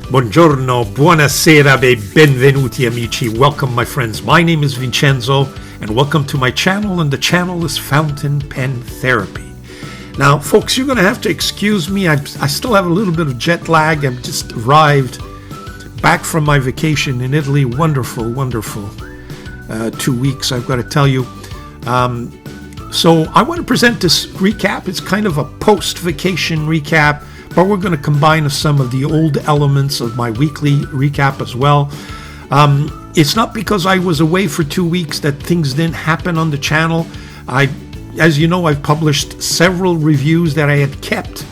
Buongiorno, buonasera, e benvenuti amici. Welcome my friends. My name is Vincenzo and welcome to my channel, and the channel is Fountain Pen Therapy. Now folks, you're going to have to excuse me. I still have a little bit of jet lag. I've just arrived back from my vacation in Italy. Wonderful 2 weeks, I've got to tell you. So I want to present this recap. It's kind of a post-vacation recap, but we're going to combine some of the old elements of my weekly recap as well. It's not because I was away for 2 weeks that things didn't happen on the channel. As you know, I've published several reviews that I had kept,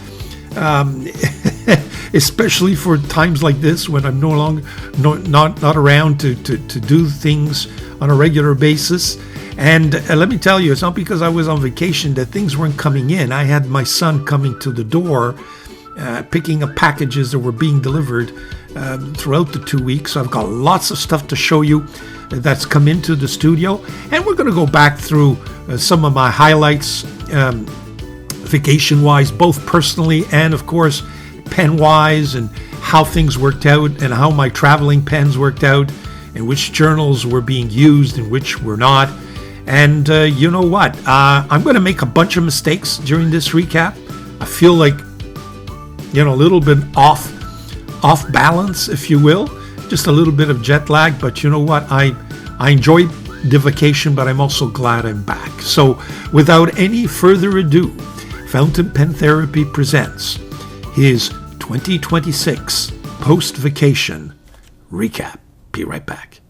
especially for times like this when I'm not around to do things on a regular basis. And let me tell you, it's not because I was on vacation that things weren't coming in. I had my son coming to the door, picking up packages that were being delivered throughout the 2 weeks. So I've got lots of stuff to show you that's come into the studio, and we're going to go back through some of my highlights, vacation-wise, both personally and of course pen-wise, and how things worked out and how my traveling pens worked out and which journals were being used and which were not. And you know what? I'm going to make a bunch of mistakes during this recap. I feel like, a little bit off balance, if you will. Just a little bit of jet lag, but you know what? I enjoyed the vacation, but I'm also glad I'm back. So without any further ado, Fountain Pen Therapy presents his 2026 post-vacation recap. Be right back.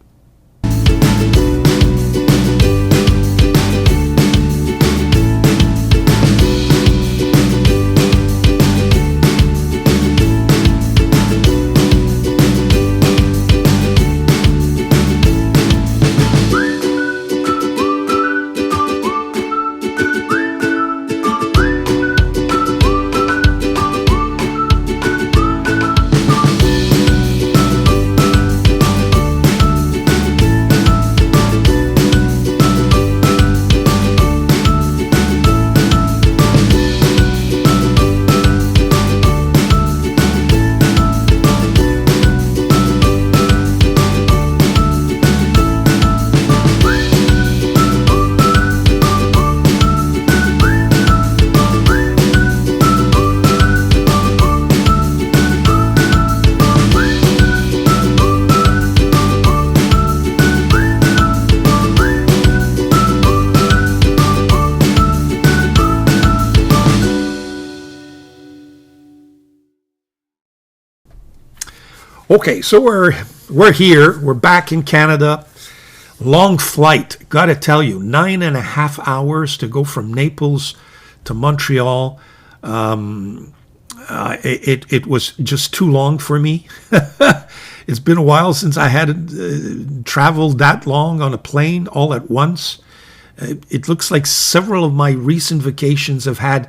Okay, so we're here. We're back in Canada. Long flight. Got to tell you, 9.5 hours to go from Naples to Montreal. It was just too long for me. It's been a while since I had traveled that long on a plane all at once. It looks like several of my recent vacations have had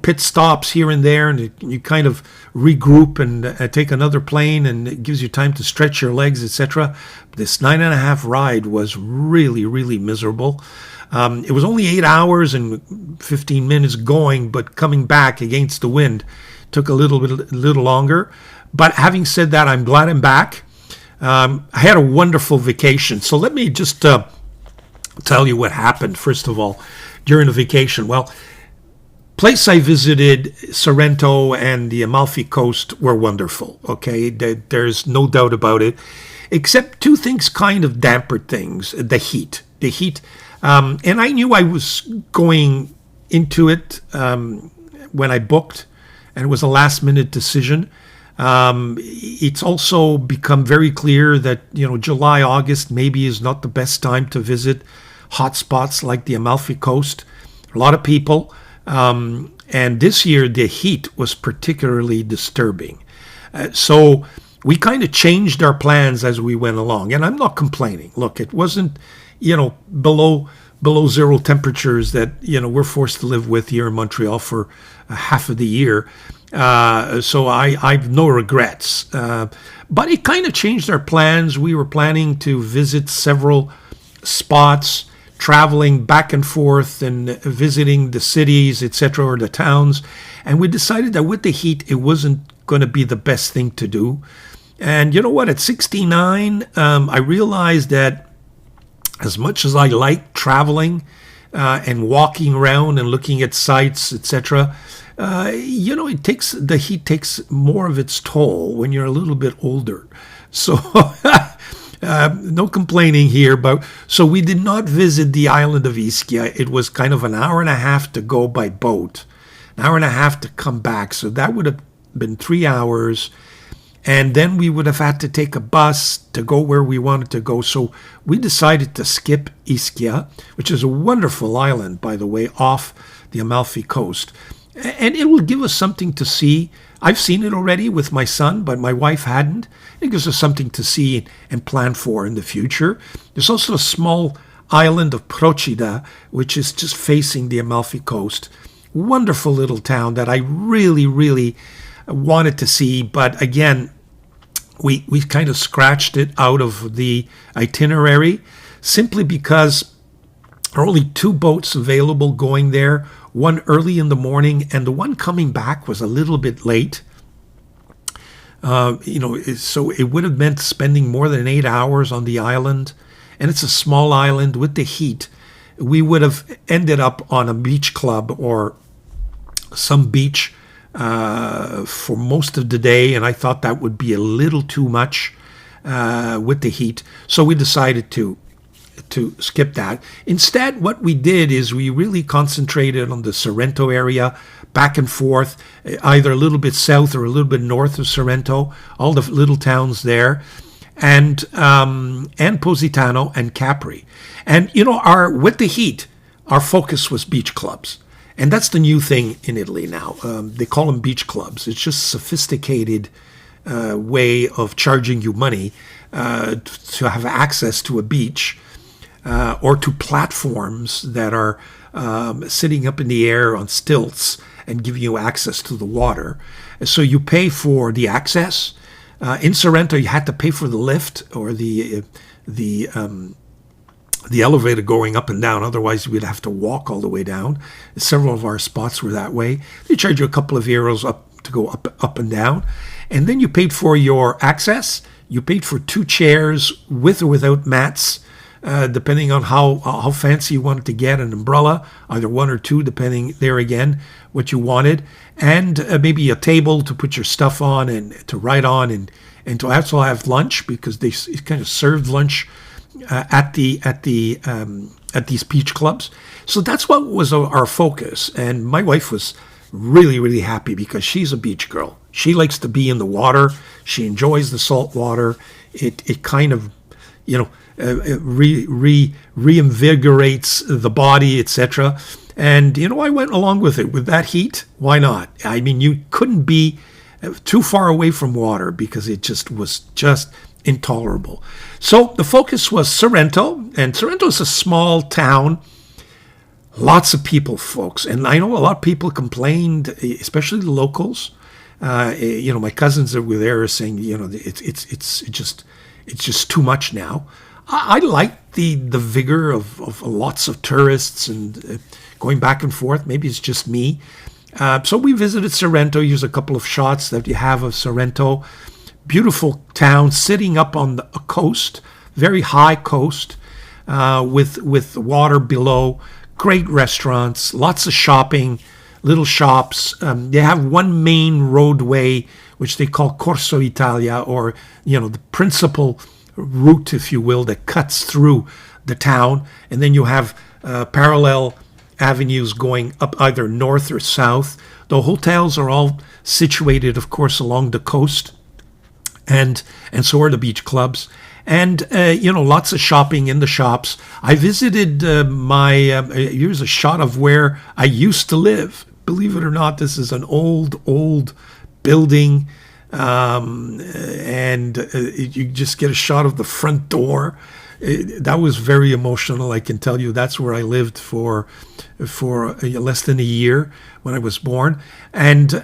pit stops here and there, and you kind of regroup and take another plane, and it gives you time to stretch your legs, etc. This 9.5 ride was really, really miserable. It was only 8 hours and 15 minutes going, but coming back against the wind took a little longer. But having said that, I'm glad I'm back. I had a wonderful vacation. So let me just tell you what happened, first of all, during the vacation. Well, place I visited, Sorrento and the Amalfi coast, were wonderful. Okay, there's no doubt about it. Except two things kind of dampened things. The heat. And I knew I was going into it when I booked, and it was a last-minute decision. It's also become very clear that July, August maybe is not the best time to visit hot spots like the Amalfi coast. A lot of people. And this year the heat was particularly disturbing. So we kind of changed our plans as we went along, and I'm not complaining. Look, it wasn't, below zero temperatures that, we're forced to live with here in Montreal for half of the year. So I've no regrets. But it kind of changed our plans. We were planning to visit several spots, traveling back and forth and visiting the cities, etc., or the towns. And we decided that with the heat, it wasn't going to be the best thing to do. And you know what? At 69, I realized that as much as I like traveling and walking around and looking at sights, etc., the heat takes more of its toll when you're a little bit older. So no complaining here. So we did not visit the island of Ischia. It was kind of an hour and a half to go by boat, an hour and a half to come back. So that would have been 3 hours. And then we would have had to take a bus to go where we wanted to go. So we decided to skip Ischia, which is a wonderful island, by the way, off the Amalfi coast. And it will give us something to see. I've seen it already with my son, but my wife hadn't. It gives us something to see and plan for in the future. There's also a small island of Procida, which is just facing the Amalfi coast. Wonderful little town that I really, really wanted to see. But again, we kind of scratched it out of the itinerary simply because there are only 2 boats available going there, one early in the morning, and the one coming back was a little bit late. So it would have meant spending more than 8 hours on the island, and it's a small island with the heat. We would have ended up on a beach club or some beach for most of the day, and I thought that would be a little too much with the heat. So we decided to skip that. Instead, what we did is we really concentrated on the Sorrento area, back and forth, either a little bit south or a little bit north of Sorrento, all the little towns there, and Positano and Capri. And with the heat, our focus was beach clubs. And that's the new thing in Italy now. They call them beach clubs. It's just a sophisticated way of charging you money to have access to a beach or to platforms that are sitting up in the air on stilts and giving you access to the water. So you pay for the access. In Sorrento, you had to pay for the lift or the elevator going up and down. Otherwise, we'd have to walk all the way down. Several of our spots were that way. They charge you a couple of euros up to go up and down. And then you paid for your access. You paid for 2 chairs with or without mats, depending on how fancy you wanted to get, an umbrella, either 1 or 2, depending there again what you wanted, and maybe a table to put your stuff on and to write on, and to also have lunch, because they kind of served lunch at these beach clubs. So that's what was our focus. And my wife was really, really happy because she's a beach girl. She likes to be in the water. She enjoys the salt water. It kind of, reinvigorates the body, etc. And, I went along with it. With that heat, why not? I mean, you couldn't be too far away from water because it just was intolerable. So the focus was Sorrento, and Sorrento is a small town. Lots of people, folks, and I know a lot of people complained, especially the locals. My cousins that were there are saying, it's just too much now. I like the vigor of lots of tourists and going back and forth. Maybe it's just me. So we visited Sorrento. Here's a couple of shots that you have of Sorrento. Beautiful town sitting up on a coast, very high coast, with water below. Great restaurants, lots of shopping, little shops. They have one main roadway, which they call Corso Italia, or the principal route, if you will, that cuts through the town, and then you have parallel avenues going up either north or south. The hotels are all situated, of course, along the coast. And so are the beach clubs, and lots of shopping in the shops. I visited here's a shot of where I used to live. Believe it or not, this is an old building, and you just get a shot of the front door. That was very emotional, I can tell you. That's where I lived for less than a year when I was born. And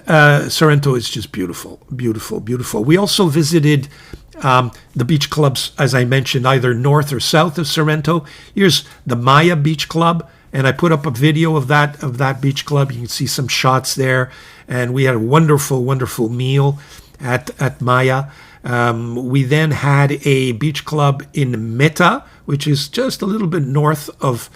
Sorrento is just beautiful, beautiful, beautiful. We also visited the beach clubs, as I mentioned, either north or south of Sorrento. Here's the Maya Beach Club, and I put up a video of that beach club. You can see some shots there. And we had a wonderful, wonderful meal. at Maya. We then had a beach club in Meta, which is just a little bit north of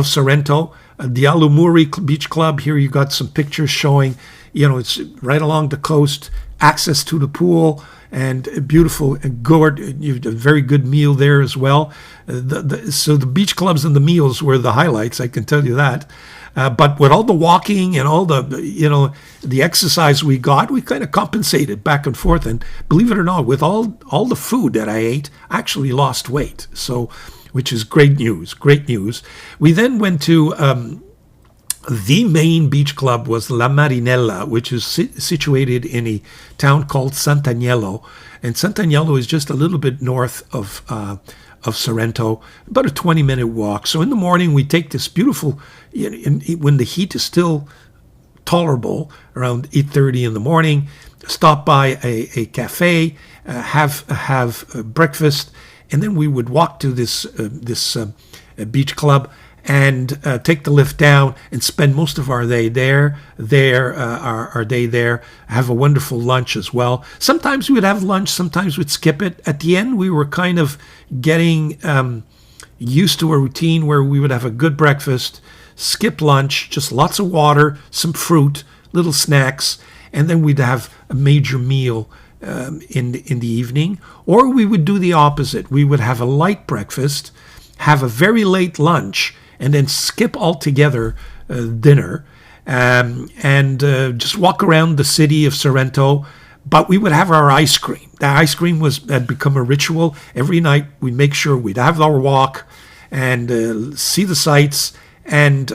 Sorrento. The Alumuri Beach Club, here you got some pictures showing, it's right along the coast, access to the pool, and beautiful and good. You had a very good meal there as well. So the beach clubs and the meals were the highlights, I can tell you that. But with all the walking and all the exercise we got, we kind of compensated back and forth. And believe it or not, with all the food that I ate, I actually lost weight. So, which is great news, great news. We then went to the main beach club was La Marinella, which is situated in a town called Sant'Agnello. And Sant'Agnello is just a little bit north of Sorrento, about a 20-minute walk. So in the morning, we take this beautiful, when the heat is still tolerable, around 8:30 in the morning, stop by a cafe, have breakfast, and then we would walk to this beach club and take the lift down and spend most of our day there, our day there, have a wonderful lunch as well. Sometimes we would have lunch, sometimes we'd skip it. At the end, we were kind of getting used to a routine where we would have a good breakfast, skip lunch, just lots of water, some fruit, little snacks, and then we'd have a major meal in the evening. Or we would do the opposite. We would have a light breakfast, have a very late lunch, and then skip altogether dinner, and just walk around the city of Sorrento. But we would have our ice cream. The ice cream had become a ritual. Every night we'd make sure we'd have our walk and see the sights and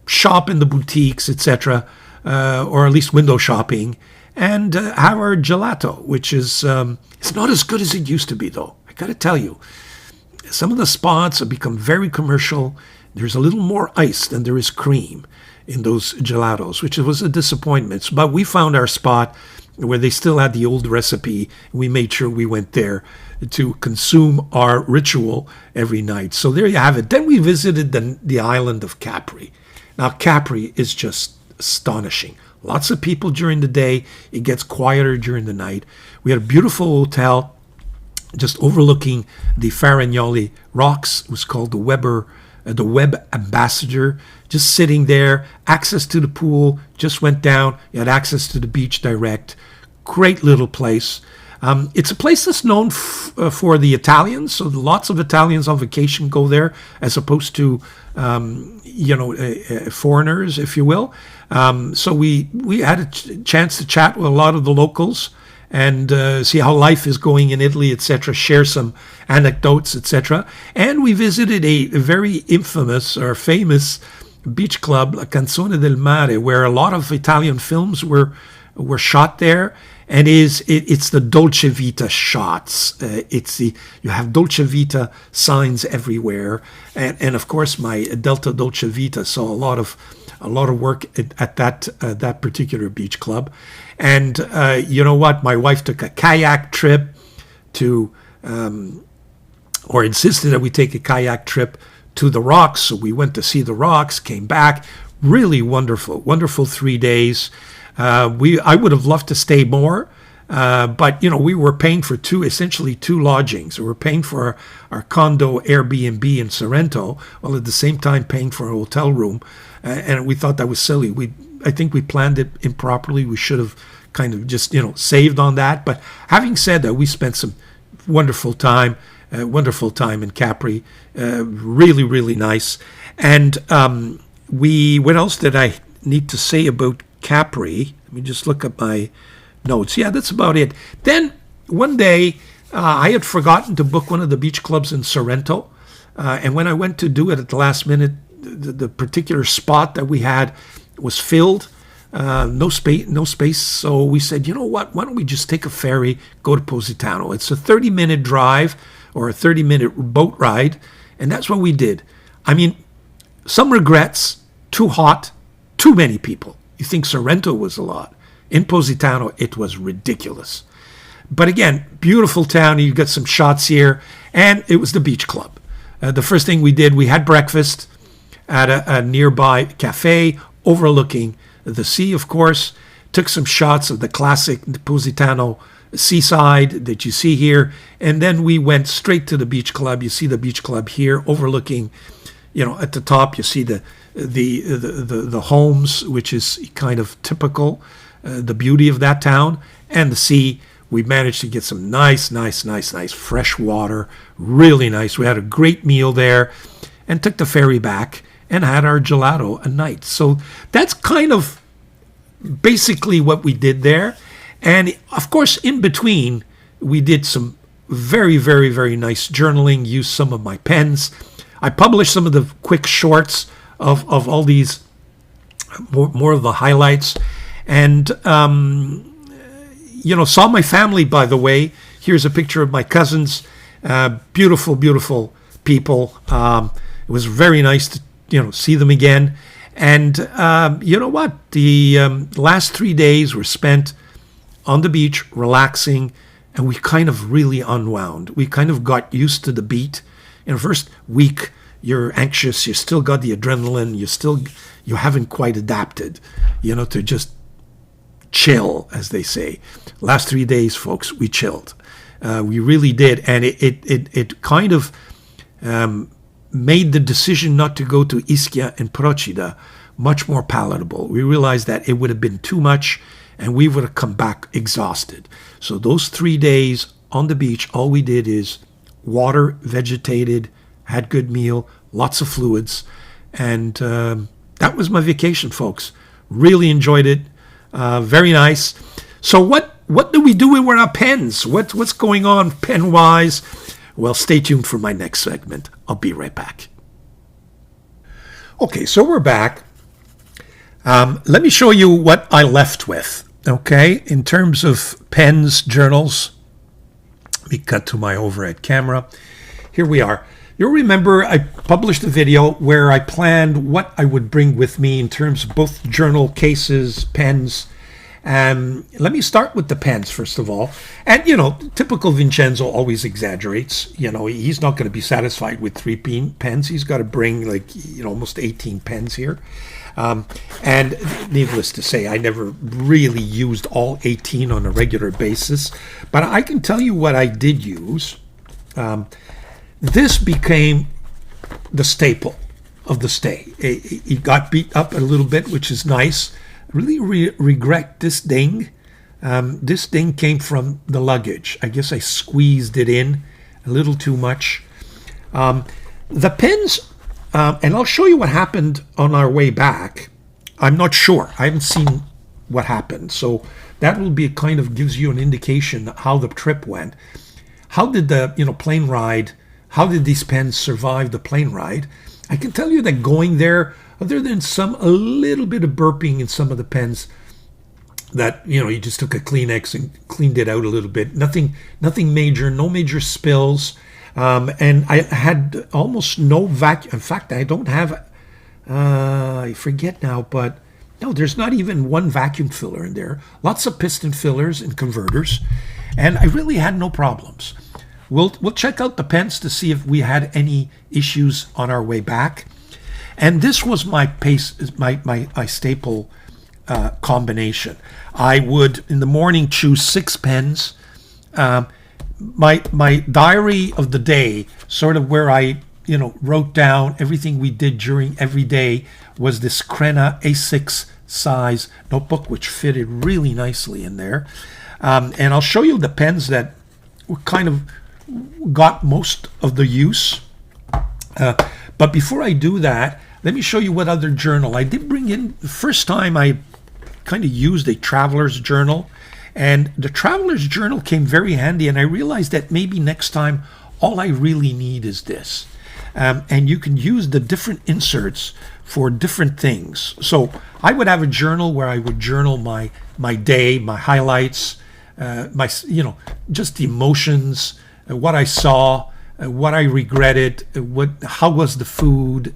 shop in the boutiques, etc., or at least window shopping, and have our gelato, which is it's not as good as it used to be, though. I got to tell you. Some of the spots have become very commercial. There's a little more ice than there is cream in those gelatos, which was a disappointment. But we found our spot where they still had the old recipe. We made sure we went there to consume our ritual every night. So there you have it. Then we visited the island of Capri. Now, Capri is just astonishing. Lots of people during the day. It gets quieter during the night. We had a beautiful hotel just overlooking the Farignoli rocks. It was called the Web Ambassador. Just sitting there, access to the pool, just went down. You had access to the beach direct. Great little place. It's a place that's known for the Italians, so lots of Italians on vacation go there, as opposed to foreigners, if you will. So we had a chance to chat with a lot of the locals and see how life is going in Italy, etc., share some anecdotes, etc. And we visited a very infamous or famous beach club, La Canzone del Mare, where a lot of Italian films were shot there. And it's the Dolce Vita shots. You have Dolce Vita signs everywhere, and of course my Delta Dolce Vita saw a lot of work at that particular beach club. And you know what? My wife took a kayak trip or insisted that we take a kayak trip to the rocks. So we went to see the rocks, came back. Really wonderful 3 days. I would have loved to stay more, but we were paying for essentially two lodgings. We were paying for our condo Airbnb in Sorrento, while at the same time paying for a hotel room, and we thought that was silly. I think we planned it improperly. We should have kind of just saved on that. But having said that, we spent some wonderful time in Capri, really nice. And what else did I need to say about Capri? Let me just look at my notes. Yeah, that's about it. Then one day I had forgotten to book one of the beach clubs in Sorrento, and when I went to do it at the last minute, the particular spot that we had was filled, no space. So we said, you know what? Why don't we just take a ferry, go to Positano? It's a 30-minute drive or a 30-minute boat ride, and that's what we did. I mean, some regrets: too hot, too many people. You think Sorrento was a lot. In Positano, it was ridiculous. But again, beautiful town. You got some shots here. And it was the beach club. The first thing we did, we had breakfast at a nearby cafe overlooking the sea, of course. took some shots of the classic Positano seaside that you see here, and then we went straight to the beach club. You see the beach club here overlooking, at the top you see the homes, which is kind of typical, the beauty of that town, and the sea. We managed to get some nice fresh water, really nice. We had a great meal there and took the ferry back and had our gelato at night. So that's kind of basically what we did there. And of course, in between, we did some very nice journaling, used some of my pens. I published some of the quick shorts of all these, more of the highlights. And, saw my family, by the way. Here's a picture of my cousins. Beautiful people. It was very nice to, see them again. And you know what? The last 3 days were spent on the beach, relaxing, and we kind of really unwound. We kind of got used to the beat. In the first week, you're anxious, you still got the adrenaline, you haven't quite adapted, to just chill, as they say. Last 3 days, folks, we chilled. We really did, and it kind of made the decision not to go to Ischia and Procida much more palatable. We realized that it would have been too much, and we would have come back exhausted. So those 3 days on the beach, all we did is water, vegetated, had good meal, lots of fluids, and that was my vacation, folks. Really enjoyed it. Very nice. So what do we do with our pens? What's going on pen-wise? Well, stay tuned for my next segment. I'll be right back. Okay, so we're back. Let me show you what I left with. Okay, in terms of pens, journals. Let me cut to my overhead camera. Here we are. You'll remember I published a video where I planned what I would bring with me in terms of both journal cases, pens. Let me start with the pens, first of all. And, typical Vincenzo always exaggerates. He's not going to be satisfied with 3 pens. He's got to bring, almost 18 pens here. And needless to say, I never really used all 18 on a regular basis. But I can tell you what I did use. This became the staple of the stay. It got beat up a little bit, which is nice. Really regret this ding. This ding came from the luggage. I guess I squeezed it in a little too much. The pens, and I'll show you what happened on our way back. I'm not sure. I haven't seen what happened. So that will be kind of gives you an indication how the trip went. How did the plane ride, how did these pens survive the plane ride? I can tell you that going there, other than a little bit of burping in some of the pens, that you just took a Kleenex and cleaned it out a little bit. Nothing major, no major spills, and I had almost no vacuum. In fact, I don't have. I forget now, but no, there's not even one vacuum filler in there. Lots of piston fillers and converters, and I really had no problems. We'll check out the pens to see if we had any issues on our way back. And this was my staple combination. I would, in the morning, choose 6 pens. My diary of the day, sort of where I, wrote down everything we did during every day, was this CRENA A6 size notebook, which fitted really nicely in there. And I'll show you the pens that were kind of got most of the use. But before I do that, let me show you what other journal. I did bring in, the first time I kind of used a traveler's journal, and the traveler's journal came very handy, and I realized that maybe next time all I really need is this. And you can use the different inserts for different things. So I would have a journal where I would journal my day, my highlights, just the emotions, what I saw, what I regretted, how was the food,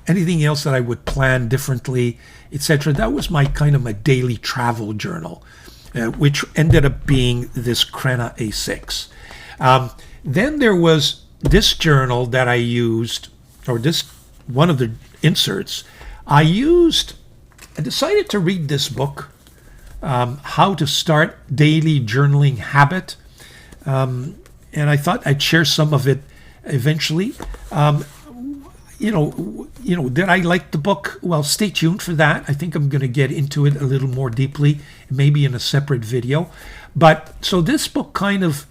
anything else that I would plan differently, etc. That was my daily travel journal, which ended up being this CRENA A6. Then there was this journal that I used, or this one of the inserts. I decided to read this book how to start daily journaling habit. And I thought I'd share some of it eventually. Did I like the book? Well, stay tuned for that. I think I'm going to get into it a little more deeply, maybe in a separate video. But so this book kind of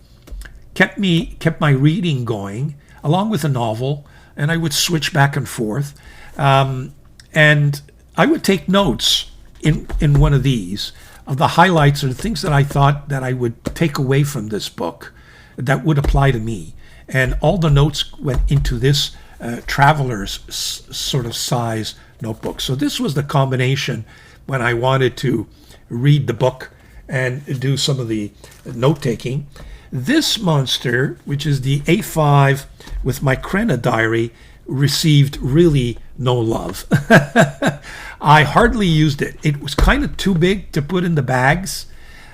kept my reading going, along with a novel, and I would switch back and forth. And I would take notes in one of these of the highlights or the things that I thought that I would take away from this book that would apply to me. And all the notes went into this traveler's sort of size notebook. So this was the combination when I wanted to read the book and do some of the note taking. This monster, which is the A5 with my CRENA diary, received really no love. I hardly used it. It was kind of too big to put in the bags,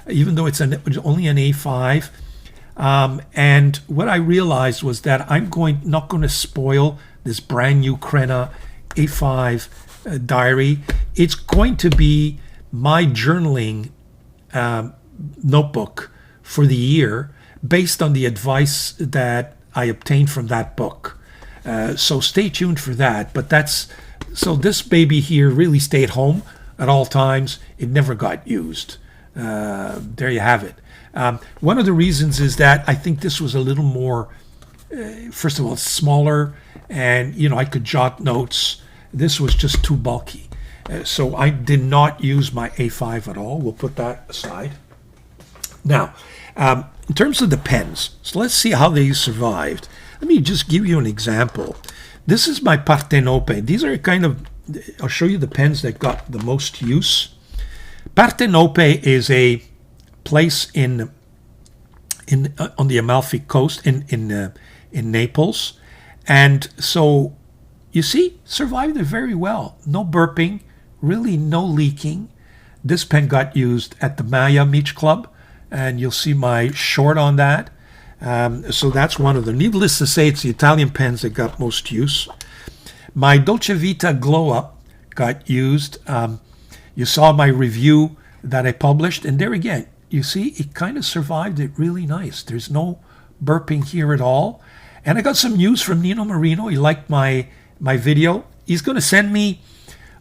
even though it's only an A5. And what I realized was that I'm not going to spoil this brand new CRENA A5 diary. It's going to be my journaling notebook for the year based on the advice that I obtained from that book. So stay tuned for that. But so this baby here really stayed home at all times. It never got used. There you have it. One of the reasons is that I think this was a little more, first of all, smaller, and I could jot notes. This was just too bulky. So I did not use my A5 at all. We'll put that aside. Now, in terms of the pens, so let's see how they survived. Let me just give you an example. This is my Partenope. These are I'll show you the pens that got the most use. Partenope is a place on the Amalfi coast in Naples, and so you see, survived it very well. No burping, really no leaking. This pen got used at the Maya Beach Club, and you'll see my short on that. So that's one of them. Needless to say, it's the Italian pens that got most use. My Dolce Vita Glow Up got used. You saw my review that I published, and there again, you see, it kind of survived it really nice. There's no burping here at all. And I got some news from Nino Marino. He liked my video. He's going to send me,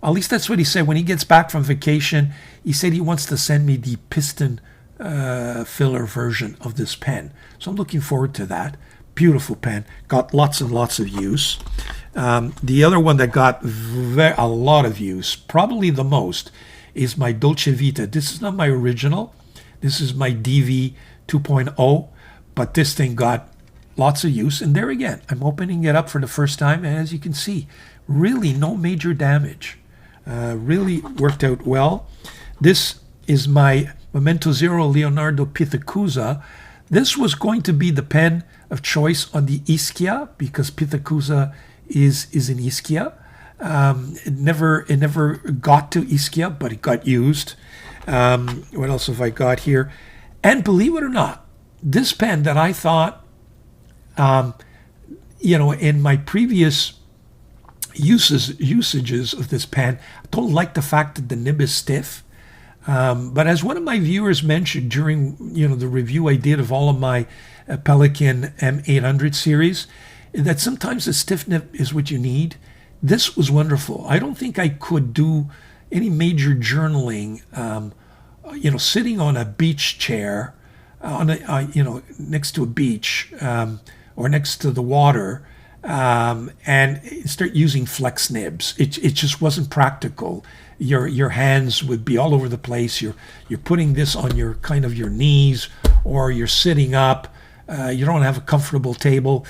at least that's what he said, when he gets back from vacation, he said he wants to send me the piston filler version of this pen. So I'm looking forward to that. Beautiful pen. Got lots and lots of use. The other one that got a lot of use, probably the most, is my Dolce Vita. This is not my original. This is my DV 2.0, but this thing got lots of use. And there again, I'm opening it up for the first time, and as you can see, really no major damage. Really worked out well. This is my Memento Zero Leonardo Pithecusa. This was going to be the pen of choice on the Ischia, because Pithecusa is in Ischia. It never got to Ischia, but it got used. What else have I got here? And believe it or not, this pen that I thought, in my previous usages of this pen, I don't like the fact that the nib is stiff. But as one of my viewers mentioned during the review I did of all of my Pelikan M800 series, that sometimes the stiff nib is what you need. This was wonderful. I don't think I could do any major journaling, sitting on a beach chair, next to a beach or next to the water, and start using flex nibs. It just wasn't practical. Your hands would be all over the place. You're putting this on your knees, or you're sitting up. You don't have a comfortable table.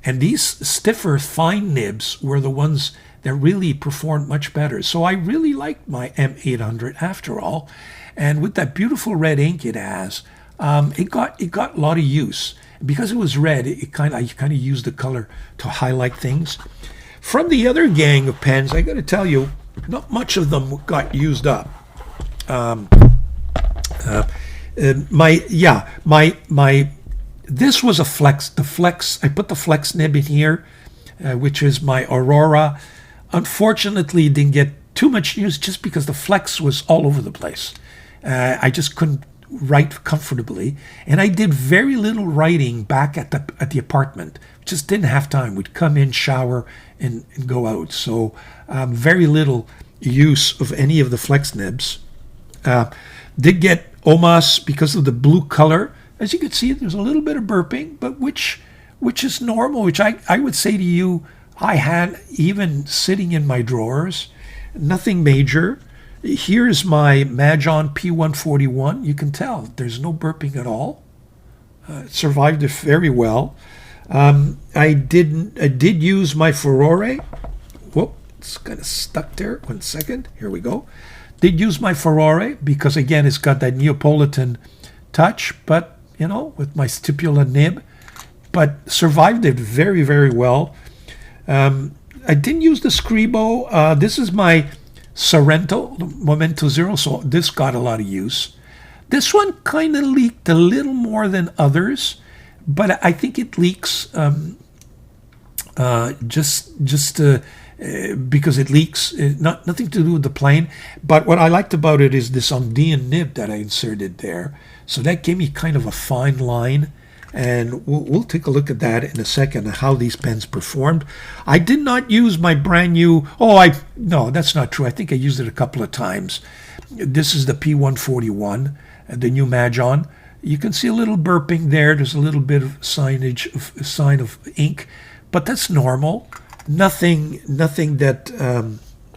And these stiffer fine nibs were the ones that really performed much better. So I really liked my M800 after all. And with that beautiful red ink it has, it got a lot of use. Because it was red, I kind of used the color to highlight things. From the other gang of pens, I got to tell you, not much of them got used up. This was a flex. The flex, I put the flex nib in here, which is my Aurora. Unfortunately, didn't get too much use just because the flex was all over the place. I just couldn't write comfortably, and I did very little writing back at the apartment. Just didn't have time. We'd come in, shower, and go out. So very little use of any of the flex nibs. Did get OMAS because of the blue color. As you can see, there's a little bit of burping, but which is normal, which I would say to you, I had even sitting in my drawers. Nothing major. Here's my Majon P141. You can tell there's no burping at all. It survived it very well. I did use my Furore. Whoop, it's kind of stuck there. 1 second. Here we go. Did use my Furore because, again, it's got that Neapolitan touch, but, you know, with my stipula nib, but survived it very, very well. I didn't use the Scribo. This is my Sorrento Momento Zero, so this got a lot of use. This one kind of leaked a little more than others, but I think it leaks just because it leaks, nothing to do with the plane. But what I liked about it is this Ondean nib that I inserted there. So that gave me kind of a fine line. And we'll take a look at that in a second, how these pens performed. I did not use my brand new, no, that's not true. I think I used it a couple of times. This is the P141, the new Majon. You can see a little burping there. There's a little bit of sign of ink, but that's normal. Nothing that,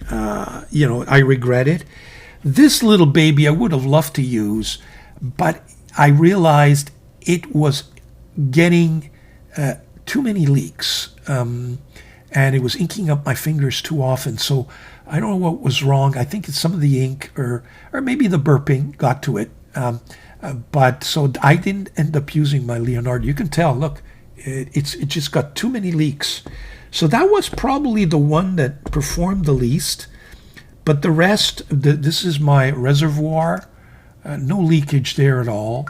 I regret it. This little baby I would have loved to use, but I realized it was getting too many leaks, and it was inking up my fingers too often. So I don't know what was wrong. I think it's some of the ink or maybe the burping got to it. But so I didn't end up using my Leonardo. You can tell, look, it just got too many leaks. So that was probably the one that performed the least. But the rest, this is my reservoir. No leakage there at all.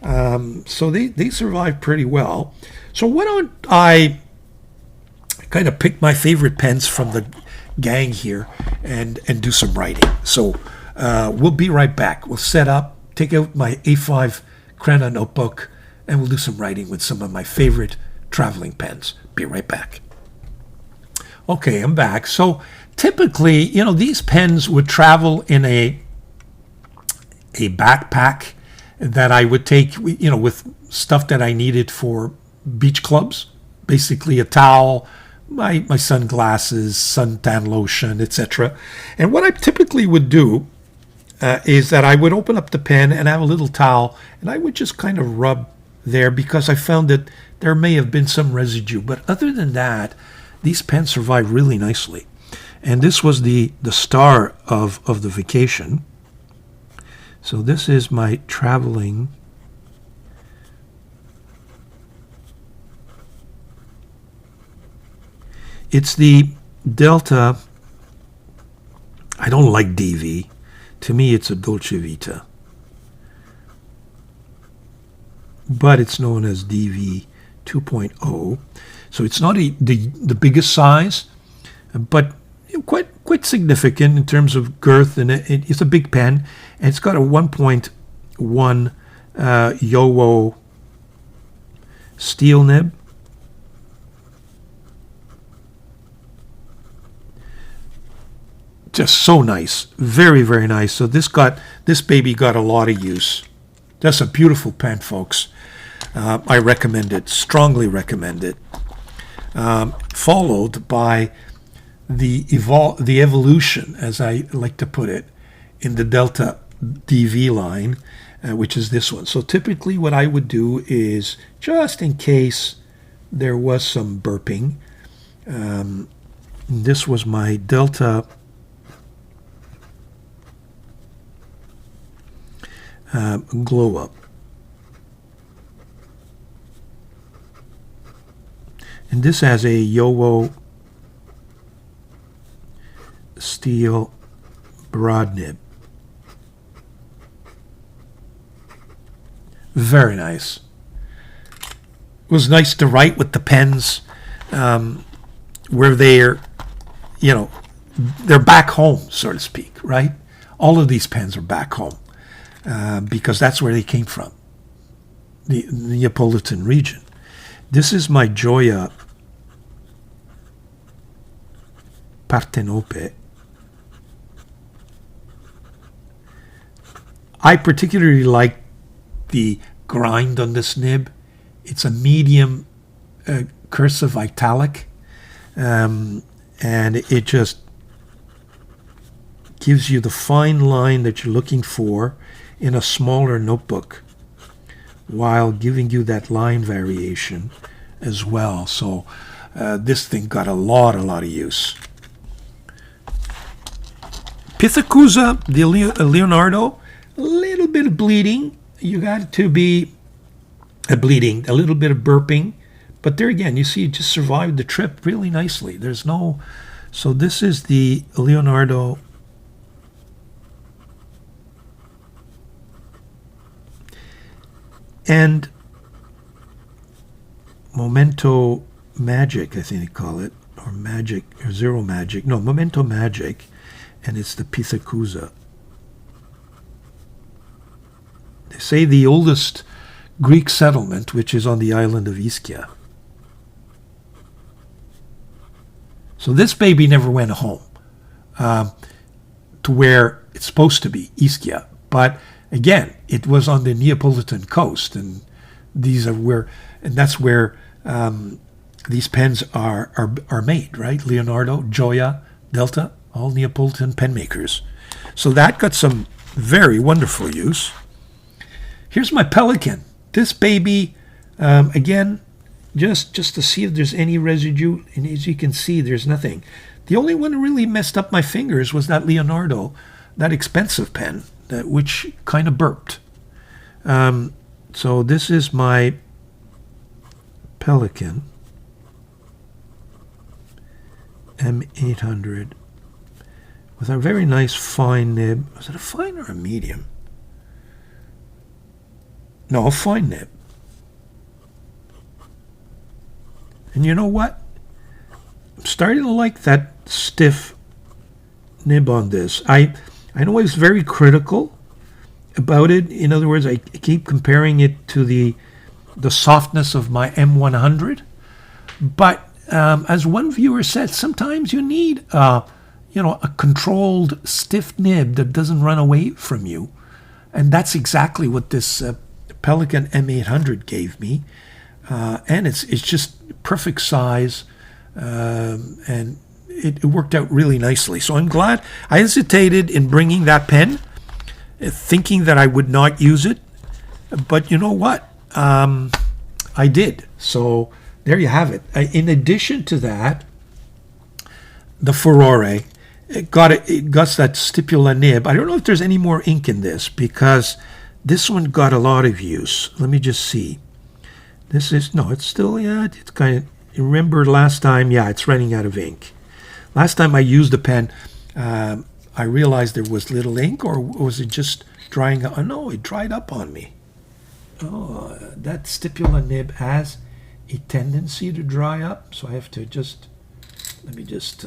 So they survived pretty well. So why don't I kind of pick my favorite pens from the gang here and do some writing. So we'll be right back. We'll set up, take out my A5 CRENA notebook, and we'll do some writing with some of my favorite traveling pens. Be right back. Okay, I'm back. So typically, these pens would travel in a backpack that I would take, with stuff that I needed for beach clubs, basically a towel, my sunglasses, suntan lotion, etc. And what I typically would do is that I would open up the pen and have a little towel, and I would just kind of rub there because I found that there may have been some residue. But other than that, these pens survive really nicely. And this was the star of the vacation. So this is my traveling it's the Delta. I don't like DV. To me, it's a Dolce Vita. But it's known as DV 2.0. So it's not the biggest size, but quite significant in terms of girth, and it's a big pen, and it's got a 1.1 YOLWO steel nib. Just so nice, very, very nice. So this baby got a lot of use. That's a beautiful pen, folks. I recommend it, strongly recommend it. Followed by the evolution, as I like to put it, in the Delta DV line, which is this one. So typically what I would do is, just in case there was some burping, this was my Delta Glow Up. And this has a YOLWO steel broad nib. Very nice. It was nice to write with the pens where they're back home, so to speak, right? All of these pens are back home. because that's where they came from, the Neapolitan region. This is my Gioia Partenope. I particularly like the grind on this nib. It's a medium cursive italic, and it just gives you the fine line that you're looking for in a smaller notebook, while giving you that line variation as well. So this thing got a lot of use. Pithecusa, the Leonardo, a little bit of bleeding. You got it to be bleeding, a little bit of burping. But there again, you see it just survived the trip really nicely. There's no... So this is the Leonardo. And Momento Magic, I think they call it. Or Magic, or Zero Magic. No, Momento Magic. And it's the Pithecusa. They say the oldest Greek settlement, which is on the island of Ischia. So this baby never went home to where it's supposed to be, Ischia. But again, it was on the Neapolitan coast, and these are where, and that's where these pens are made, right? Leonardo, Gioia, Delta, all Neapolitan pen makers. So that got some very wonderful use. Here's my Pelican. This baby, again, just to see if there's any residue, and as you can see, there's nothing. The only one that really messed up my fingers was that Leonardo, that expensive pen, which kind of burped. So this is my Pelican M800 with a very nice fine nib. Was it a fine or a medium? No, a fine nib. And you know what? I'm starting to like that stiff nib on this. I know I was very critical about it. In other words, I keep comparing it to the softness of my M100. But as one viewer said, sometimes you need a controlled stiff nib that doesn't run away from you. And that's exactly what this Pelican M800 gave me. And it's just perfect size, and it worked out really nicely. So I'm glad. I hesitated in bringing that pen, thinking that I would not use it, but you know what? I did. So there you have it. In addition to that, the Furore, it got that stipula nib. I don't know if there's any more ink in this, because this one got a lot of use. Let me just see. This is, no, it's still, yeah, it's kind of, you remember last time, yeah, it's running out of ink. Last time I used the pen, I realized there was little ink, or was it just drying up? Oh, no, it dried up on me. Oh, that stipula nib has a tendency to dry up, so I have to just, let me just,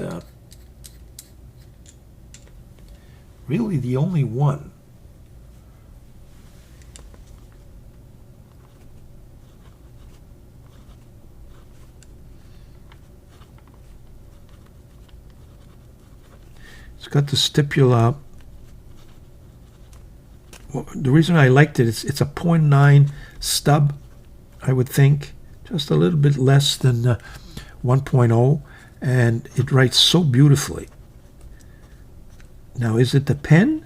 really the only one. It's got the stipula. Well, the reason I liked it, it's a 0.9 stub, I would think. Just a little bit less than 1.0. And it writes so beautifully. Now, is it the pen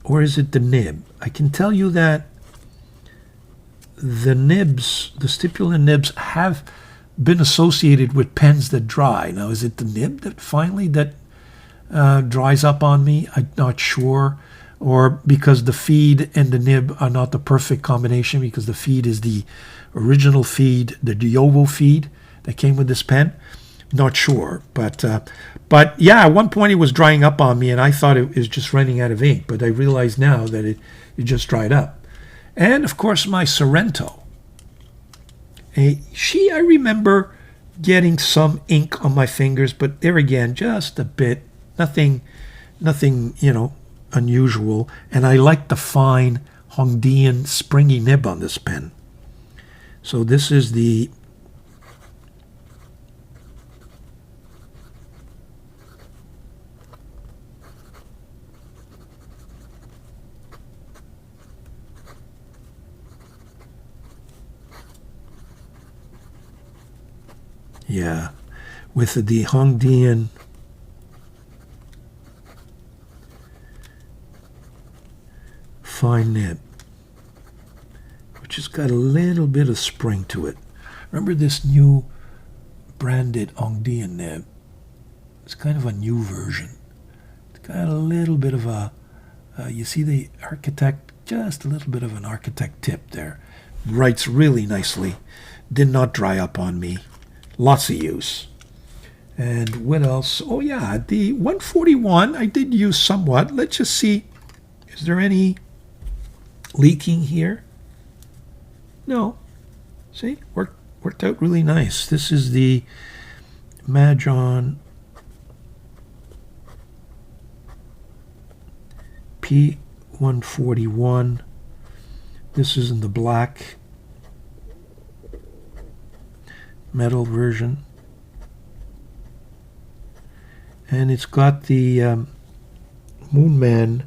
or is it the nib? I can tell you that the nibs, the stipula nibs, have been associated with pens that dry. Now, is it the nib that finally dries up on me? I'm not sure. Or because the feed and the nib are not the perfect combination, because the feed is the original feed, the YOLWO feed that came with this pen. Not sure. But yeah, at one point it was drying up on me, and I thought it was just running out of ink. But I realize now that it just dried up. And, of course, my Sorrento. I remember getting some ink on my fingers, but there again, just a bit. Nothing, unusual. And I like the fine Hongdian springy nib on this pen. So this is the with the Hongdian fine nib, which has got a little bit of spring to it. Remember this new branded Hongdian nib? It's kind of a new version. It's got a little bit of a, you see the architect, just a little bit of an architect tip there. Writes really nicely. Did not dry up on me. Lots of use. And what else? Oh yeah, the 141 I did use somewhat. Let's just see. Is there any leaking here? No. See, worked out really nice. This is the Maruzen P141. This is in the black metal version. And it's got the Moonman.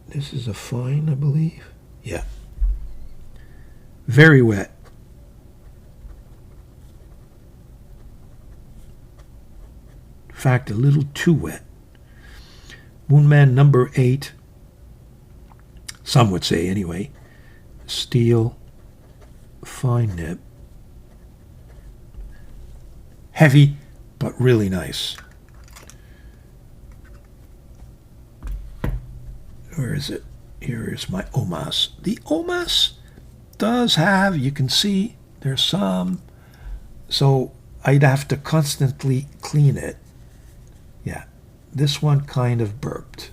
This is a fine, I believe. Yeah. Very wet. In fact, a little too wet. Moonman number 8. Some would say anyway. Steel. Fine nib. Heavy, but really nice. Where is it? Here is my Omas. The Omas does have, you can see, there's some. So I'd have to constantly clean it. Yeah, this one kind of burped.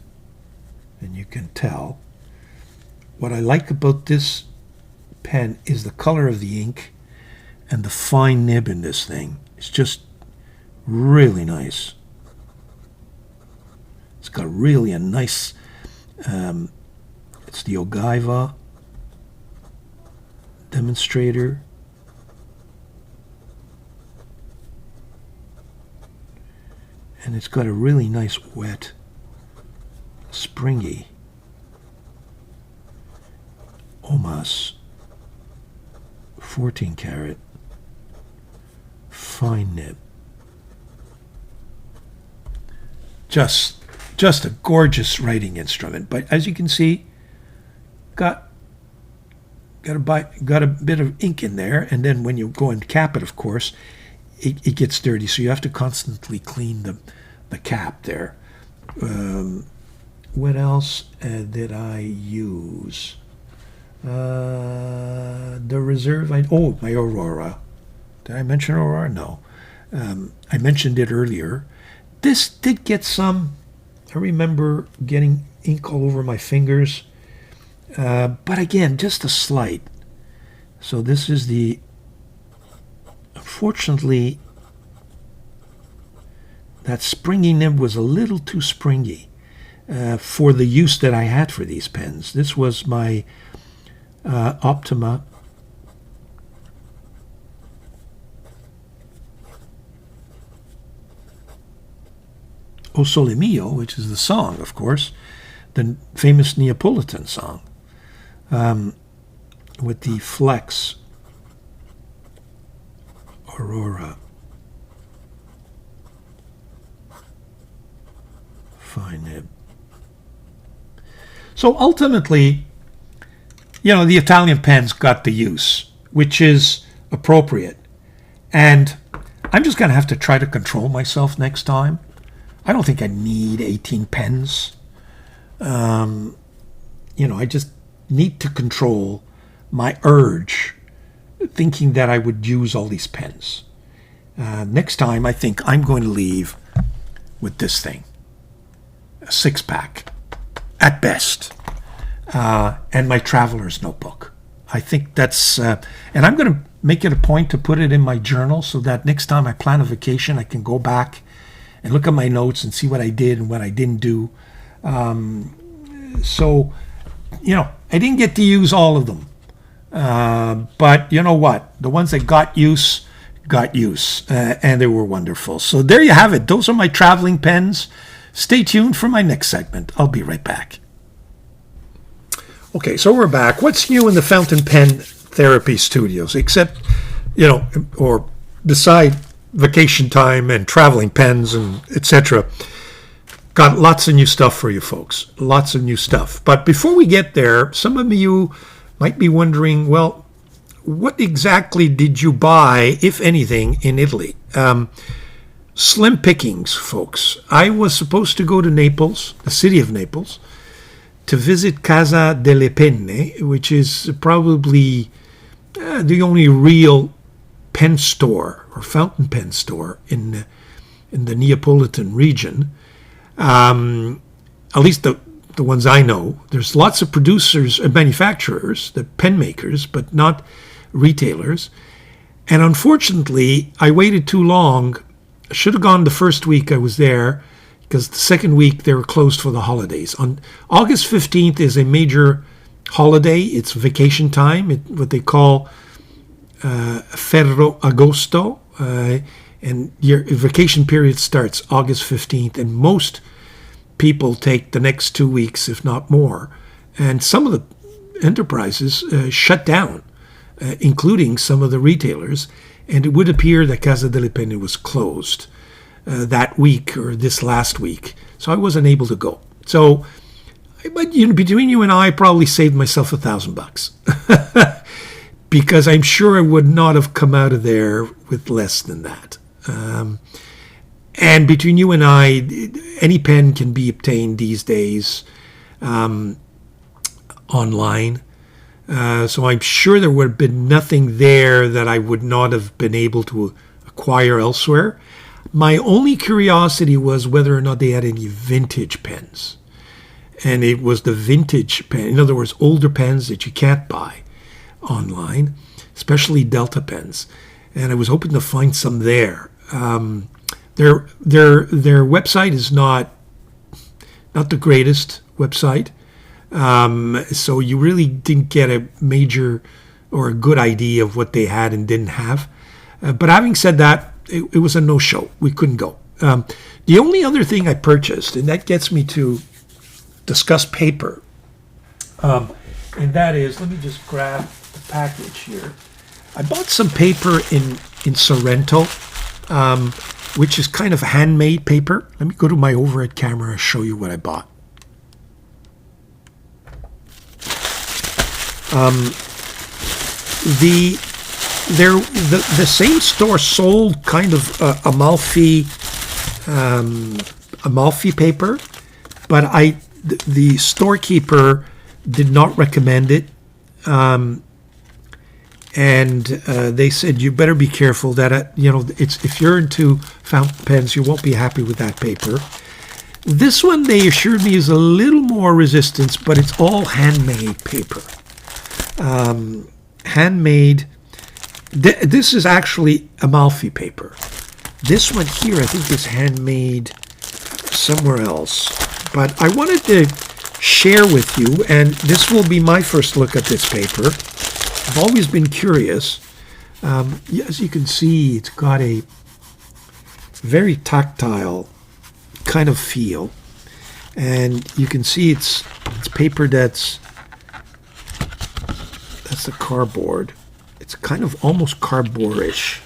And you can tell. What I like about this pen is the color of the ink and the fine nib in this thing. It's just really nice. It's got really a nice, it's the Ogaiva demonstrator. And it's got a really nice wet, springy Omas 14 karat fine nib. Just a gorgeous writing instrument. But as you can see, got a bit of ink in there, and then when you go and cap it, of course, it gets dirty. So you have to constantly clean the cap there. What else did I use? The reserve. My Aurora. Did I mention Aurora? No. I mentioned it earlier. This did get some. I remember getting ink all over my fingers. But again, just a slight. So this is the, unfortunately, that springy nib was a little too springy for the use that I had for these pens. This was my Optima O Sole Mio, which is the song, of course, the famous Neapolitan song, with the Flex Aurora fine nib. So ultimately, the Italian pens got the use, which is appropriate. And I'm just going to have to try to control myself next time. I don't think I need 18 pens. I just need to control my urge, thinking that I would use all these pens. Next time, I think I'm going to leave with this thing. A 6-pack, at best. And my traveler's notebook. I think that's... and I'm going to make it a point to put it in my journal so that next time I plan a vacation, I can go back and look at my notes and see what I did and what I didn't do. So I didn't get to use all of them. But you know what? The ones that got use, and they were wonderful. So there you have it. Those are my traveling pens. Stay tuned for my next segment. I'll be right back. Okay, so we're back. What's new in the fountain pen therapy studios, except, or beside vacation time and traveling pens and etc. Got lots of new stuff for you folks. Lots of new stuff. But before we get there, some of you might be wondering, well, what exactly did you buy, if anything, in Italy? Slim pickings, folks. I was supposed to go to Naples, the city of Naples, to visit Casa delle Penne, which is probably the only real pen store or fountain pen store in the Neapolitan region. At least the ones I know. There's lots of producers and manufacturers, the pen makers, but not retailers. And unfortunately, I waited too long. I should have gone the first week I was there, because the second week they were closed for the holidays. On August 15th is a major holiday. It's vacation time, what they call Ferro Agosto. And your vacation period starts August 15th, and most people take the next 2 weeks, if not more. And some of the enterprises shut down, including some of the retailers. And it would appear that Casa delle Penne was closed that week or this last week. So I wasn't able to go. So, but between you and I probably saved myself $1,000 because I'm sure I would not have come out of there with less than that. And between you and I, any pen can be obtained these days online. So I'm sure there would have been nothing there that I would not have been able to acquire elsewhere. My only curiosity was whether or not they had any vintage pens. And it was the vintage pen, in other words, older pens that you can't buy online, especially Delta pens. And I was hoping to find some there. Their website is not the greatest website. So you really didn't get a major or a good idea of what they had and didn't have. But having said that, it was a no-show. We couldn't go. The only other thing I purchased, and that gets me to discuss paper, and that is, let me just grab the package here. I bought some paper in Sorrento, which is kind of handmade paper. Let me go to my overhead camera and show you what I bought. The same store sold kind of Amalfi paper, but the storekeeper did not recommend it, and they said you better be careful that it's if you're into fountain pens, you won't be happy with that paper. This one, they assured me, is a little more resistance, but it's all handmade paper. Handmade. This is actually Amalfi paper. This one here, I think, is handmade somewhere else. But I wanted to share with you, and this will be my first look at this paper. I've always been curious. As you can see, it's got a very tactile kind of feel. And you can see it's paper that's the cardboard. It's kind of almost cardboard-ish.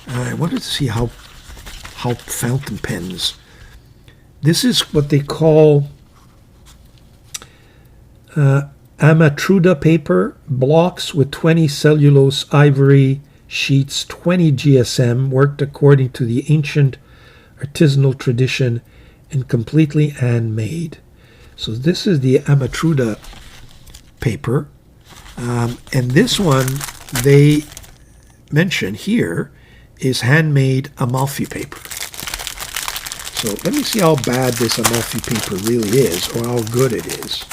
I wanted to see how fountain pens. This is what they call Amatruda paper, blocks with 20 cellulose ivory sheets, 20 GSM, worked according to the ancient artisanal tradition and completely handmade. So this is the Amatruda paper. And this one, they mention here, is handmade Amalfi paper. So let me see how bad this Amalfi paper really is, or how good it is.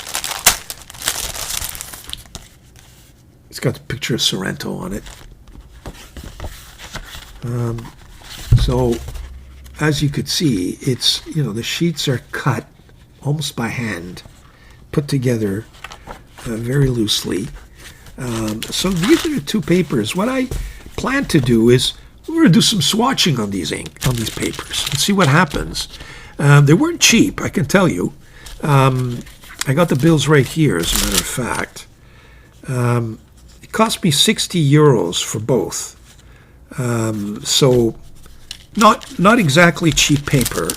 It's got the picture of Sorrento on it. So as you could see, it's, the sheets are cut almost by hand, put together very loosely. So these are the two papers. What I plan to do is we're going to do some swatching on these papers and see what happens. They weren't cheap, I can tell you. I got the bills right here, as a matter of fact. It cost me 60 euros for both. So not exactly cheap paper.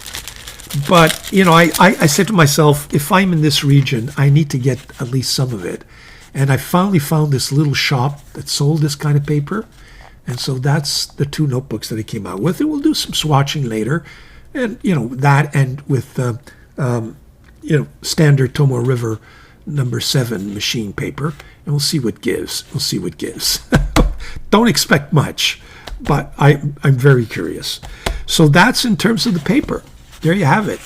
But, you know, I said to myself, if I'm in this region, I need to get at least some of it. And I finally found this little shop that sold this kind of paper. And so that's the two notebooks that I came out with. And we'll do some swatching later. And, you know, that and with, you know, standard Tomo River number 7 machine paper. And we'll see what gives. We'll see what gives. Don't expect much, but I'm very curious. So that's in terms of the paper. There you have it.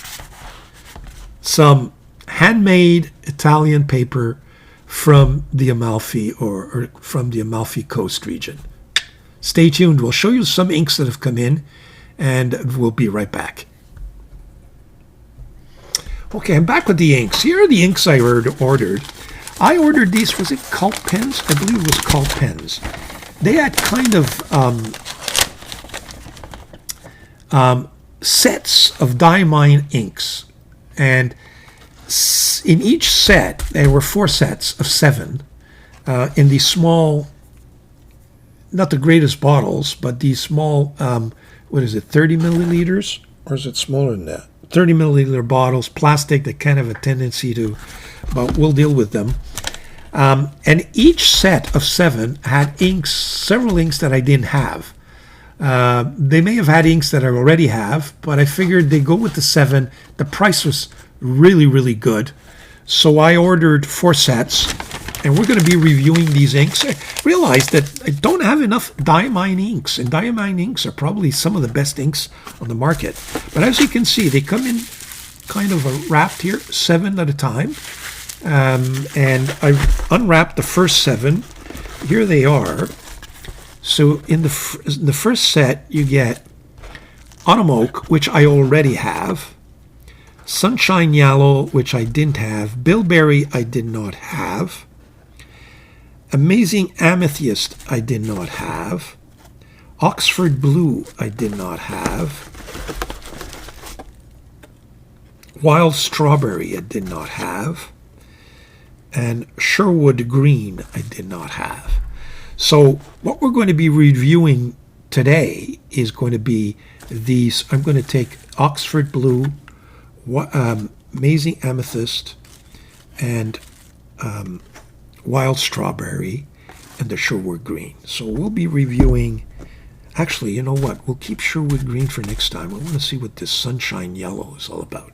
Some handmade Italian paper from the Amalfi or from the Amalfi Coast region. Stay tuned. We'll show you some inks that have come in, and we'll be right back. Okay, I'm back with the inks. Here are the inks I ordered. I ordered these, was it Cult pens? I believe it was Cult pens. They had kind of sets of DIAMINE inks, and in each set there were 4 sets of 7 in these small, not the greatest bottles, but these small, what is it, 30 milliliters, or is it smaller than that? 30 milliliter bottles, plastic, that kind of a tendency to, but we'll deal with them. And each set of 7 had inks, several inks that I didn't have. They may have had inks that I already have, but I figured they go with the 7. The price was really, really good. So I ordered 4 sets, and we're going to be reviewing these inks. I realized that I don't have enough DIAMINE inks, and DIAMINE inks are probably some of the best inks on the market. But as you can see, they come in kind of wrapped here, 7 at a time. And I've unwrapped the first 7. Here they are. So in the first set, you get Autumn Oak, which I already have, Sunshine Yellow, which I didn't have, Bilberry, I did not have, Amazing Amethyst, I did not have, Oxford Blue, I did not have, Wild Strawberry, I did not have, and Sherwood Green, I did not have. So what we're going to be reviewing today is going to be these. I'm going to take Oxford Blue, Amazing Amethyst, and Wild Strawberry, and the Sherwood Green. So we'll be reviewing, actually, you know what? We'll keep Sherwood Green for next time. I want to see what this Sunshine Yellow is all about.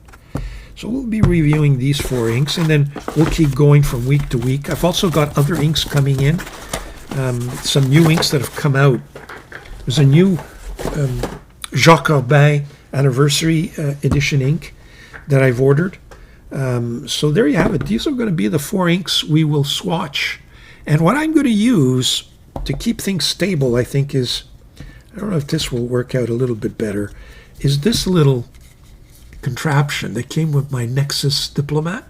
So we'll be reviewing these 4 inks, and then we'll keep going from week to week. I've also got other inks coming in. Some new inks that have come out. There's a new Jacques Herbin Anniversary Edition ink that I've ordered. So there you have it. These are going to be the 4 inks we will swatch. And what I'm going to use to keep things stable, I think, is, I don't know if this will work out a little bit better, is this little contraption that came with my Nexus Diplomat.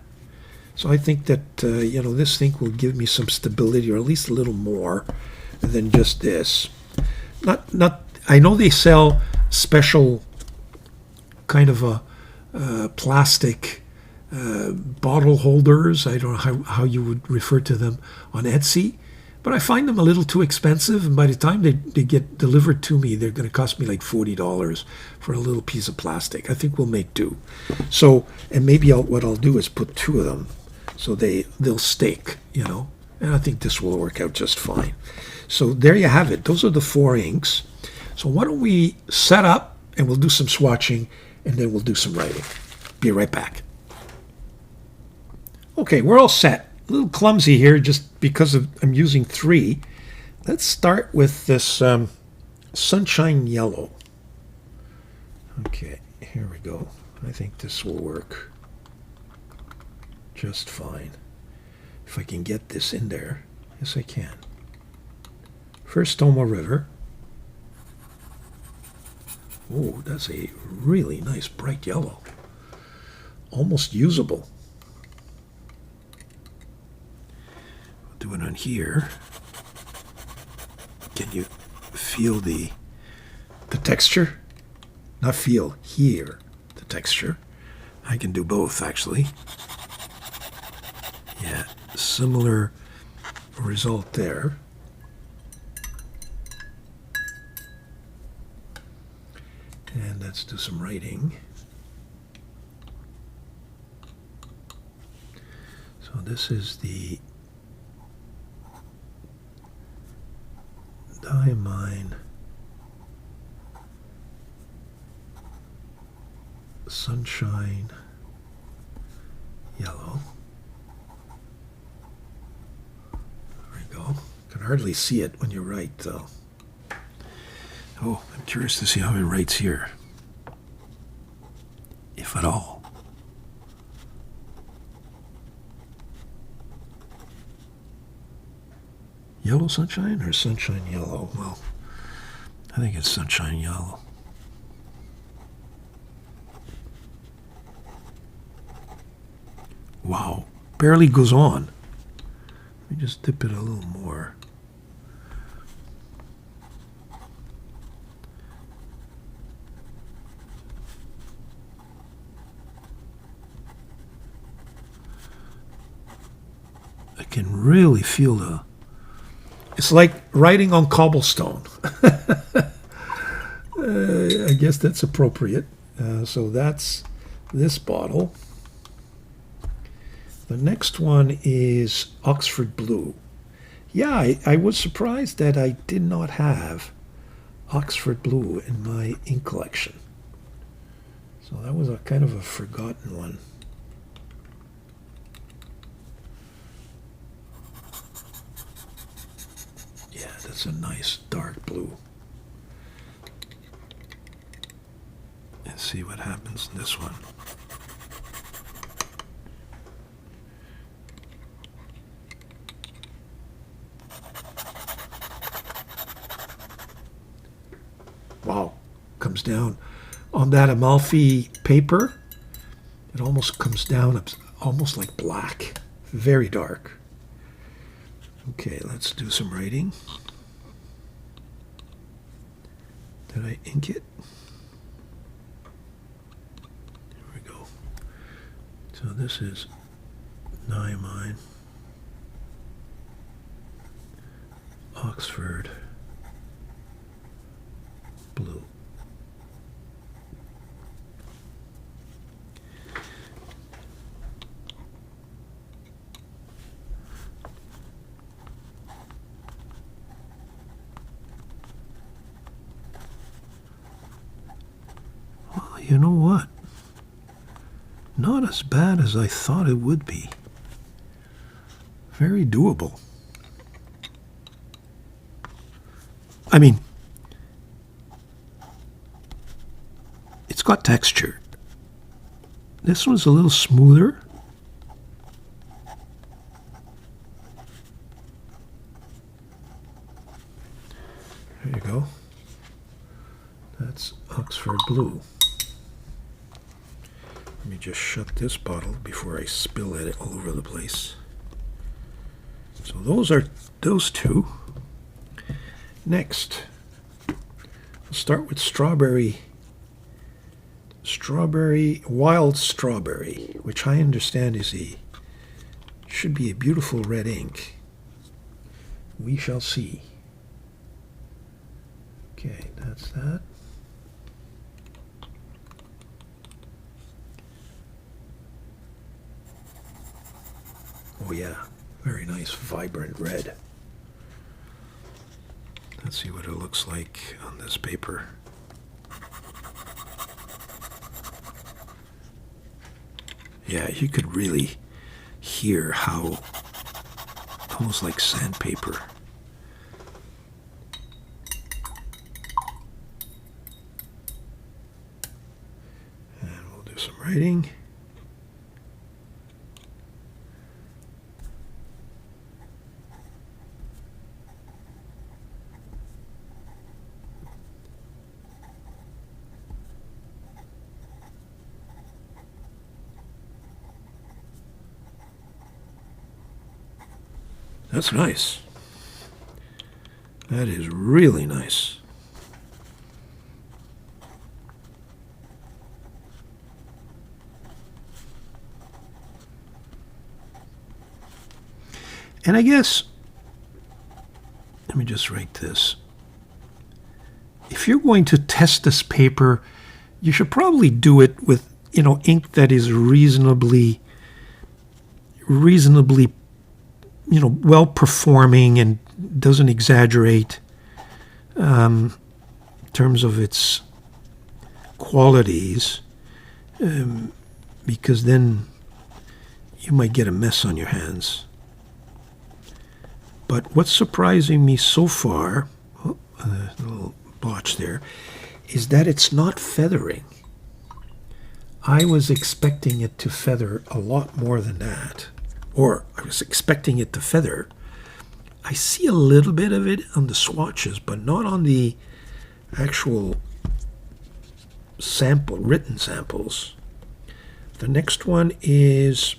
So I think that, you know, this thing will give me some stability, or at least a little more than just this. I know they sell special kind of a plastic bottle holders. I don't know how you would refer to them on Etsy, but I find them a little too expensive, and by the time they get delivered to me, they're going to cost me like $40 for a little piece of plastic. I think we'll make do. So, and maybe what I'll do is put 2 of them, so they'll stick, you know, and I think this will work out just fine. So there you have it. Those are the 4 inks. So why don't we set up, and we'll do some swatching, and then we'll do some writing. Be right back. Okay, we're all set. A little clumsy here just because I'm using 3. Let's start with this Sunshine Yellow. Okay, here we go. I think this will work just fine. If I can get this in there. Yes, I can. First Tomo River. Oh, that's a really nice bright yellow. Almost usable. And here, can you feel the texture? Not feel, hear the texture. I can do both, actually. Yeah, similar result there. And let's do some writing. So this is the Dieman Sunshine Yellow. There we go. Can hardly see it when you write, though. Oh, I'm curious to see how it writes here, if at all. Yellow sunshine or sunshine yellow? Well, I think it's sunshine yellow. Wow, barely goes on. Let me just dip it a little more. I can really feel the... It's like writing on cobblestone. I guess that's appropriate. So that's this bottle. The next one is Oxford Blue. Yeah, I was surprised that I did not have Oxford Blue in my ink collection. So that was a kind of a forgotten one. Yeah, that's a nice dark blue. Let's see what happens in this one. Wow, comes down on that Amalfi paper. It almost comes down almost like black, very dark. Okay, let's do some writing. Did I ink it? There we go. So this is Dieman, Oxford Blue. Well, you know what? Not as bad as I thought it would be. Very doable. I mean, it's got texture. This one's a little smoother. There you go. That's Oxford Blue. Let me just shut this bottle before I spill it all over the place. So those are those two. Next, we'll start with wild strawberry, which I understand should be a beautiful red ink. We shall see. Okay, that's that. Oh yeah, very nice, vibrant red. Let's see what it looks like on this paper. Yeah, you could really hear how almost like sandpaper. And we'll do some writing. That's nice. That is really nice. And I guess, let me just write this. If you're going to test this paper, you should probably do it with, ink that is reasonably, well performing and doesn't exaggerate in terms of its qualities, because then you might get a mess on your hands. But what's surprising me so far, a little blotch there, is that it's not feathering. I was expecting it to feather a lot more than that. Or I was expecting it to feather. I see a little bit of it on the swatches, but not on the actual written samples. The next one is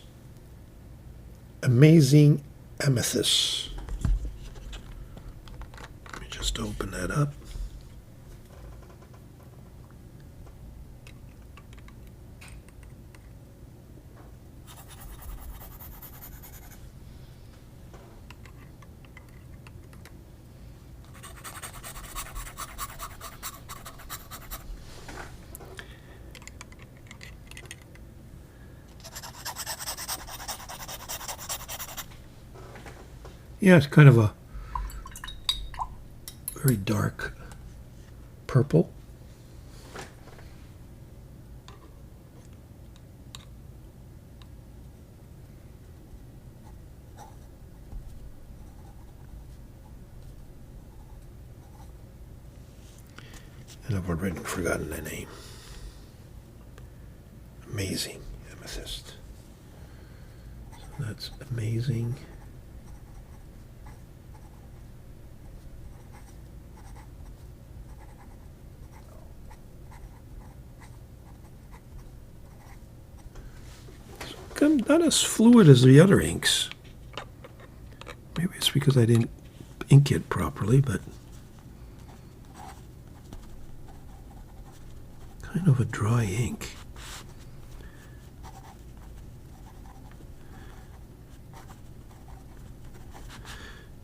Amazing Amethyst. Let me just open that up. Yeah, it's kind of a very dark purple. And I've already forgotten the name. Amazing Amethyst. So that's amazing. Not as fluid as the other inks. Maybe it's because I didn't ink it properly, but kind of a dry ink.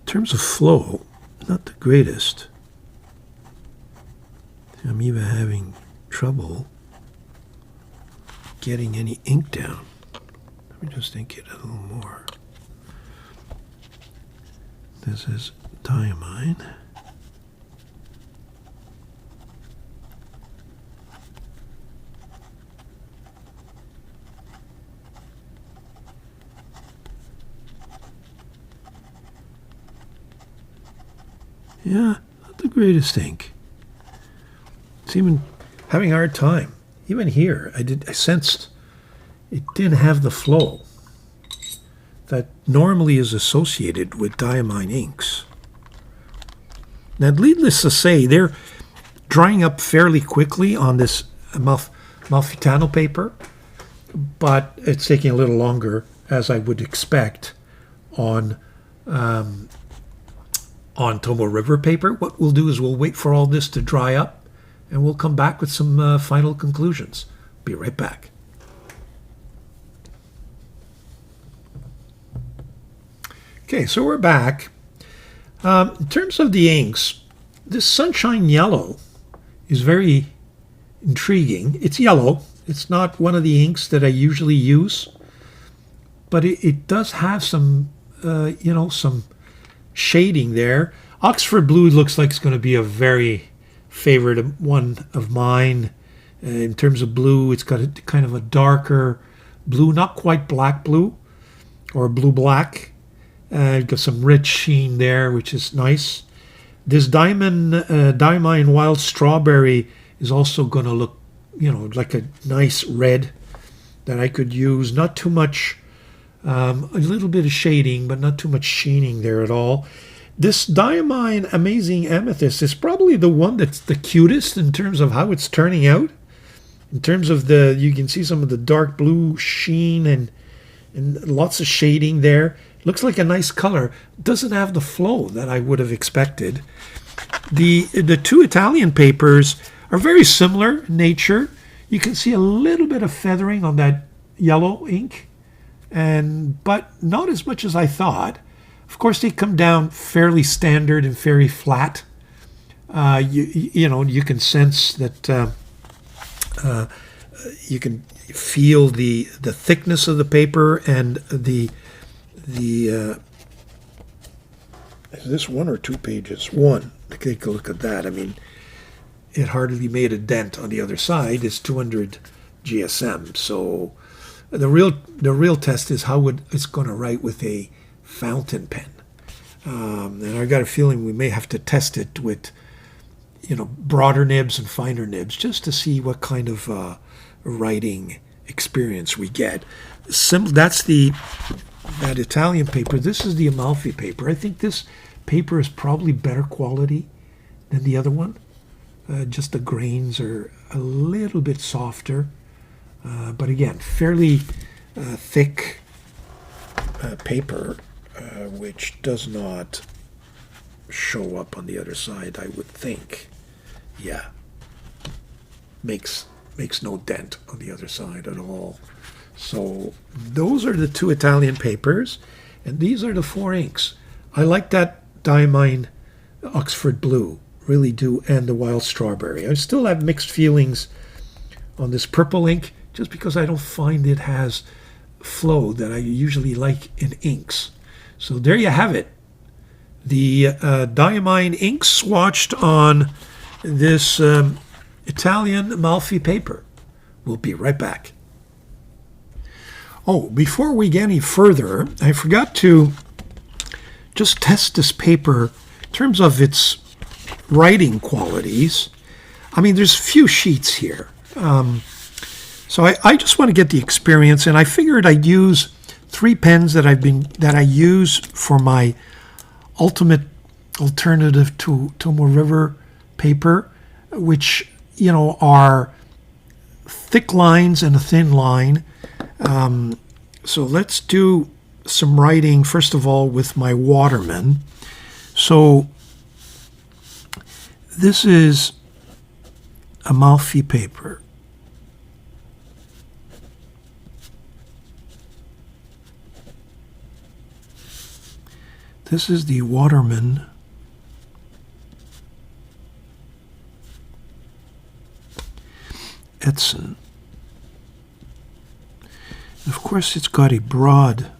In terms of flow, not the greatest. I'm even having trouble getting any ink down. Let me just ink it a little more. This is Dieman. Yeah, not the greatest ink. It's even having a hard time. Even here, I sensed it didn't have the flow that normally is associated with Diamine inks. Now, needless to say, they're drying up fairly quickly on this Amalfitano paper, but it's taking a little longer, as I would expect, on Tomo River paper. What we'll do is we'll wait for all this to dry up, and we'll come back with some final conclusions. Be right back. Okay, so we're back. In terms of the inks, this Sunshine Yellow is very intriguing. It's yellow. It's not one of the inks that I usually use, but it does have some, some shading there. Oxford Blue looks like it's going to be a very favorite one of mine. In terms of blue, it's got a kind of a darker blue, not quite black blue or blue-black. Got some rich sheen there, which is nice. This Diamine Wild Strawberry is also going to look, like a nice red that I could use. Not too much, a little bit of shading, but not too much sheening there at all. This Diamine Amazing Amethyst is probably the one that's the cutest in terms of how it's turning out. In terms of you can see some of the dark blue sheen and lots of shading there. Looks like a nice color. Doesn't have the flow that I would have expected. The two Italian papers are very similar in nature. You can see a little bit of feathering on that yellow ink, but not as much as I thought. Of course, they come down fairly standard and very flat. You can sense that you can feel the thickness of the paper and the is this one or two pages? One. Take a look at that. I mean, it hardly made a dent on the other side. It's 200 GSM. So the real test is how it's going to write with a fountain pen. And I got a feeling we may have to test it with, broader nibs and finer nibs just to see what kind of writing experience we get. That's that Italian paper. This is the Amalfi paper. I think this paper is probably better quality than the other one. Just the grains are a little bit softer. But again, fairly thick paper, which does not show up on the other side, I would think. Yeah. Makes no dent on the other side at all. So those are the two Italian papers, and these are the four inks. I like that Dieman Oxford Blue, really do, and the Wild Strawberry. I still have mixed feelings on this purple ink, just because I don't find it has flow that I usually like in inks. So there you have it. The Diamine ink swatched on this Italian Amalfi paper. We'll be right back. Oh, before we get any further, I forgot to just test this paper in terms of its writing qualities. I mean, there's a few sheets here. So I just want to get the experience, and I figured I'd use 3 pens that I use for my ultimate alternative to Tomo River paper, which are thick lines and a thin line. So let's do some writing first of all with my Waterman. So this is Amalfi paper. This is the Waterman Edson. Of course, it's got a broad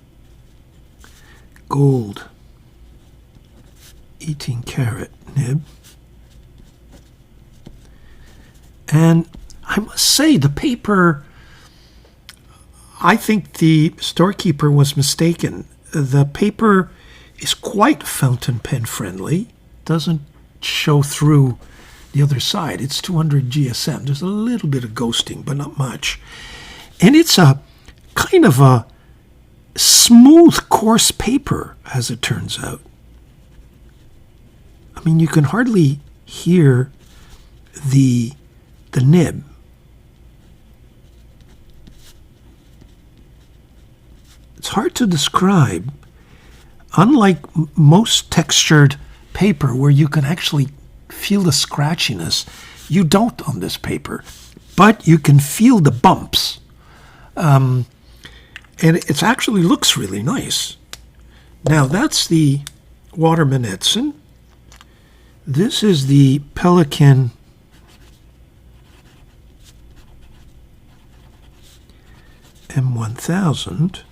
gold 18-karat nib. And I must say, the paper, I think the storekeeper was mistaken. The paper is quite fountain pen friendly. Doesn't show through the other side. It's 200 GSM. There's a little bit of ghosting, but not much. And it's a kind of a smooth, coarse paper, as it turns out. I mean, you can hardly hear the nib. It's hard to describe. Unlike most textured paper where you can actually feel the scratchiness, you don't on this paper, but you can feel the bumps. And it actually looks really nice. Now that's the Waterman Edson. This is the Pelikan M1000.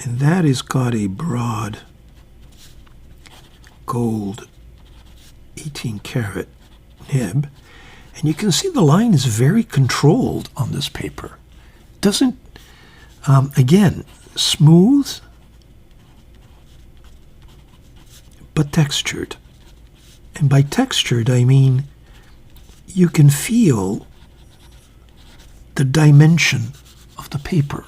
And that has got a broad gold 18-karat nib. And you can see the line is very controlled on this paper. Doesn't, again, smooth, but textured. And by textured, I mean you can feel the dimension of the paper.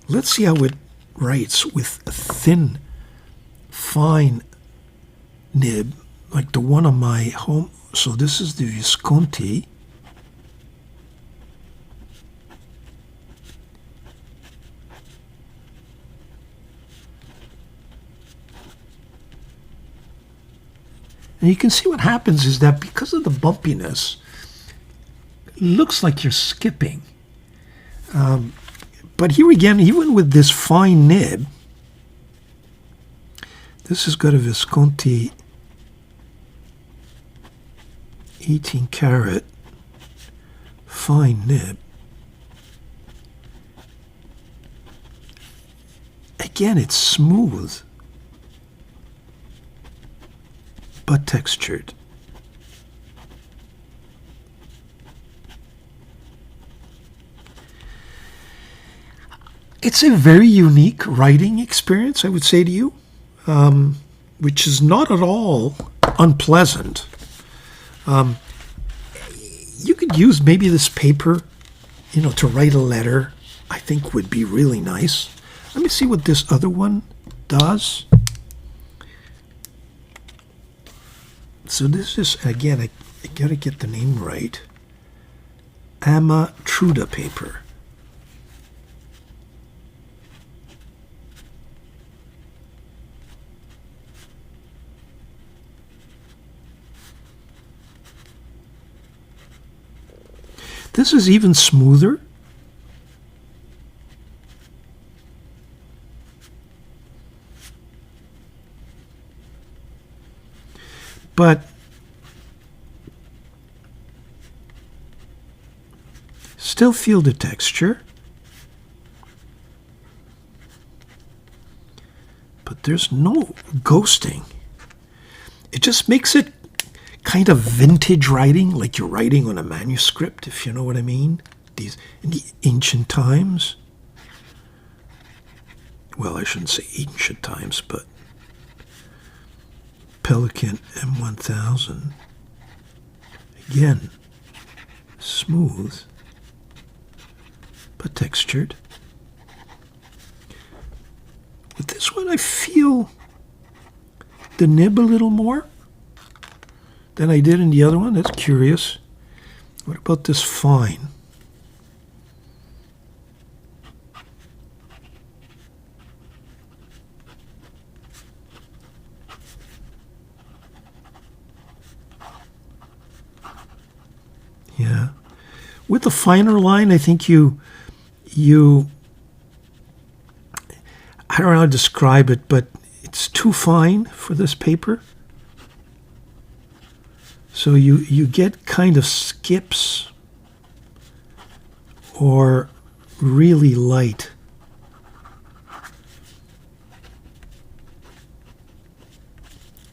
Let's see how it writes with a thin, fine nib, like the one on my home. So this is the Visconti. And you can see what happens is that because of the bumpiness, it looks like you're skipping. But here again, even with this fine nib, this has got a Visconti 18 karat fine nib. Again, it's smooth, but textured. It's a very unique writing experience, I would say to you, which is not at all unpleasant. You could use maybe this paper, to write a letter. I think would be really nice. Let me see what this other one does. So this is, again, I got to get the name right. Amatruda paper. This is even smoother. But still feel the texture. But there's no ghosting. It just makes it kind of vintage writing, like you're writing on a manuscript, if you know what I mean. These in the ancient times. Well, I shouldn't say ancient times, but Pelican M1000. Again, smooth, but textured. With this one, I feel the nib a little more than I did in the other one. That's curious. What about this fine? Yeah. With the finer line, I think you I don't know how to describe it, but it's too fine for this paper. So you get kind of skips or really light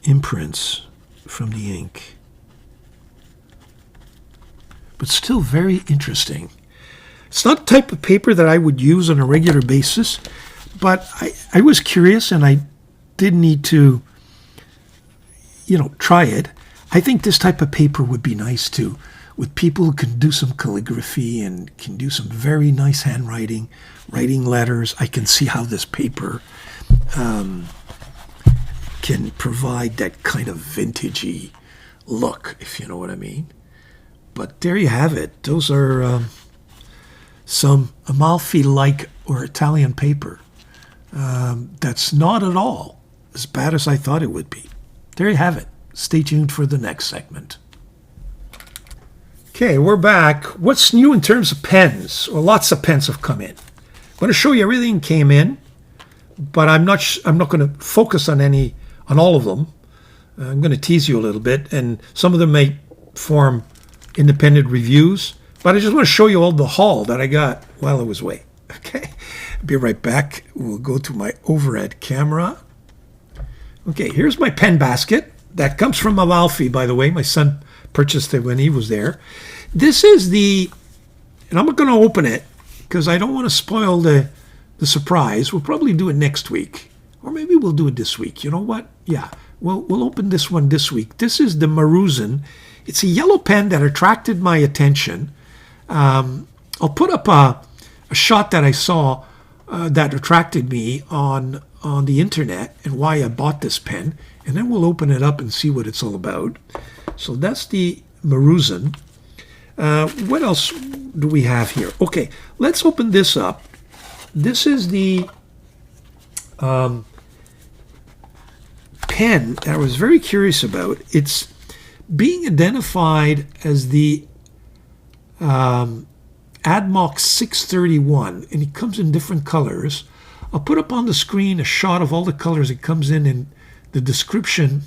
imprints from the ink. But still very interesting. It's not the type of paper that I would use on a regular basis, but I was curious and I did need to, try it. I think this type of paper would be nice too, with people who can do some calligraphy and can do some very nice handwriting, writing letters. I can see how this paper can provide that kind of vintagey look, if you know what I mean. But there you have it. Those are some Amalfi-like or Italian paper. That's not at all as bad as I thought it would be. There you have it. Stay tuned for the next segment. Okay, we're back. What's new in terms of pens? Well, lots of pens have come in. I'm going to show you everything came in, but I'm not going to focus on all of them. I'm going to tease you a little bit, and some of them may form independent reviews, but I just want to show you all the haul that I got while I was away. Okay, be right back. We'll go to my overhead camera. Okay, here's my pen basket. That comes from Amalfi, by the way. My son purchased it when he was there. This is and I'm not going to open it because I don't want to spoil the surprise. We'll probably do it next week, or maybe we'll do it this week. You know what? Yeah, we'll open this one this week. This is the Maruzen. It's a yellow pen that attracted my attention. I'll put up a shot that I saw that attracted me on the internet and why I bought this pen, and then we'll open it up and see what it's all about. So that's the Maruzen. What else do we have here? Okay, let's open this up. This is the pen that I was very curious about. It's being identified as the ADMOC 631, and it comes in different colors. I'll put up on the screen a shot of all the colors it comes in the description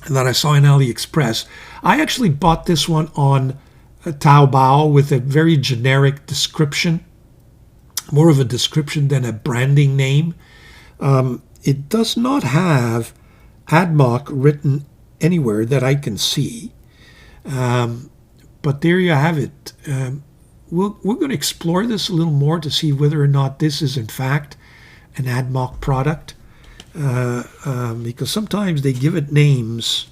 that I saw in AliExpress. I actually bought this one on Taobao with a very generic description, more of a description than a branding name. It does not have ADMOC written anywhere that I can see, but there you have it. We're going to explore this a little more to see whether or not this is in fact an ADMOC product, because sometimes they give it names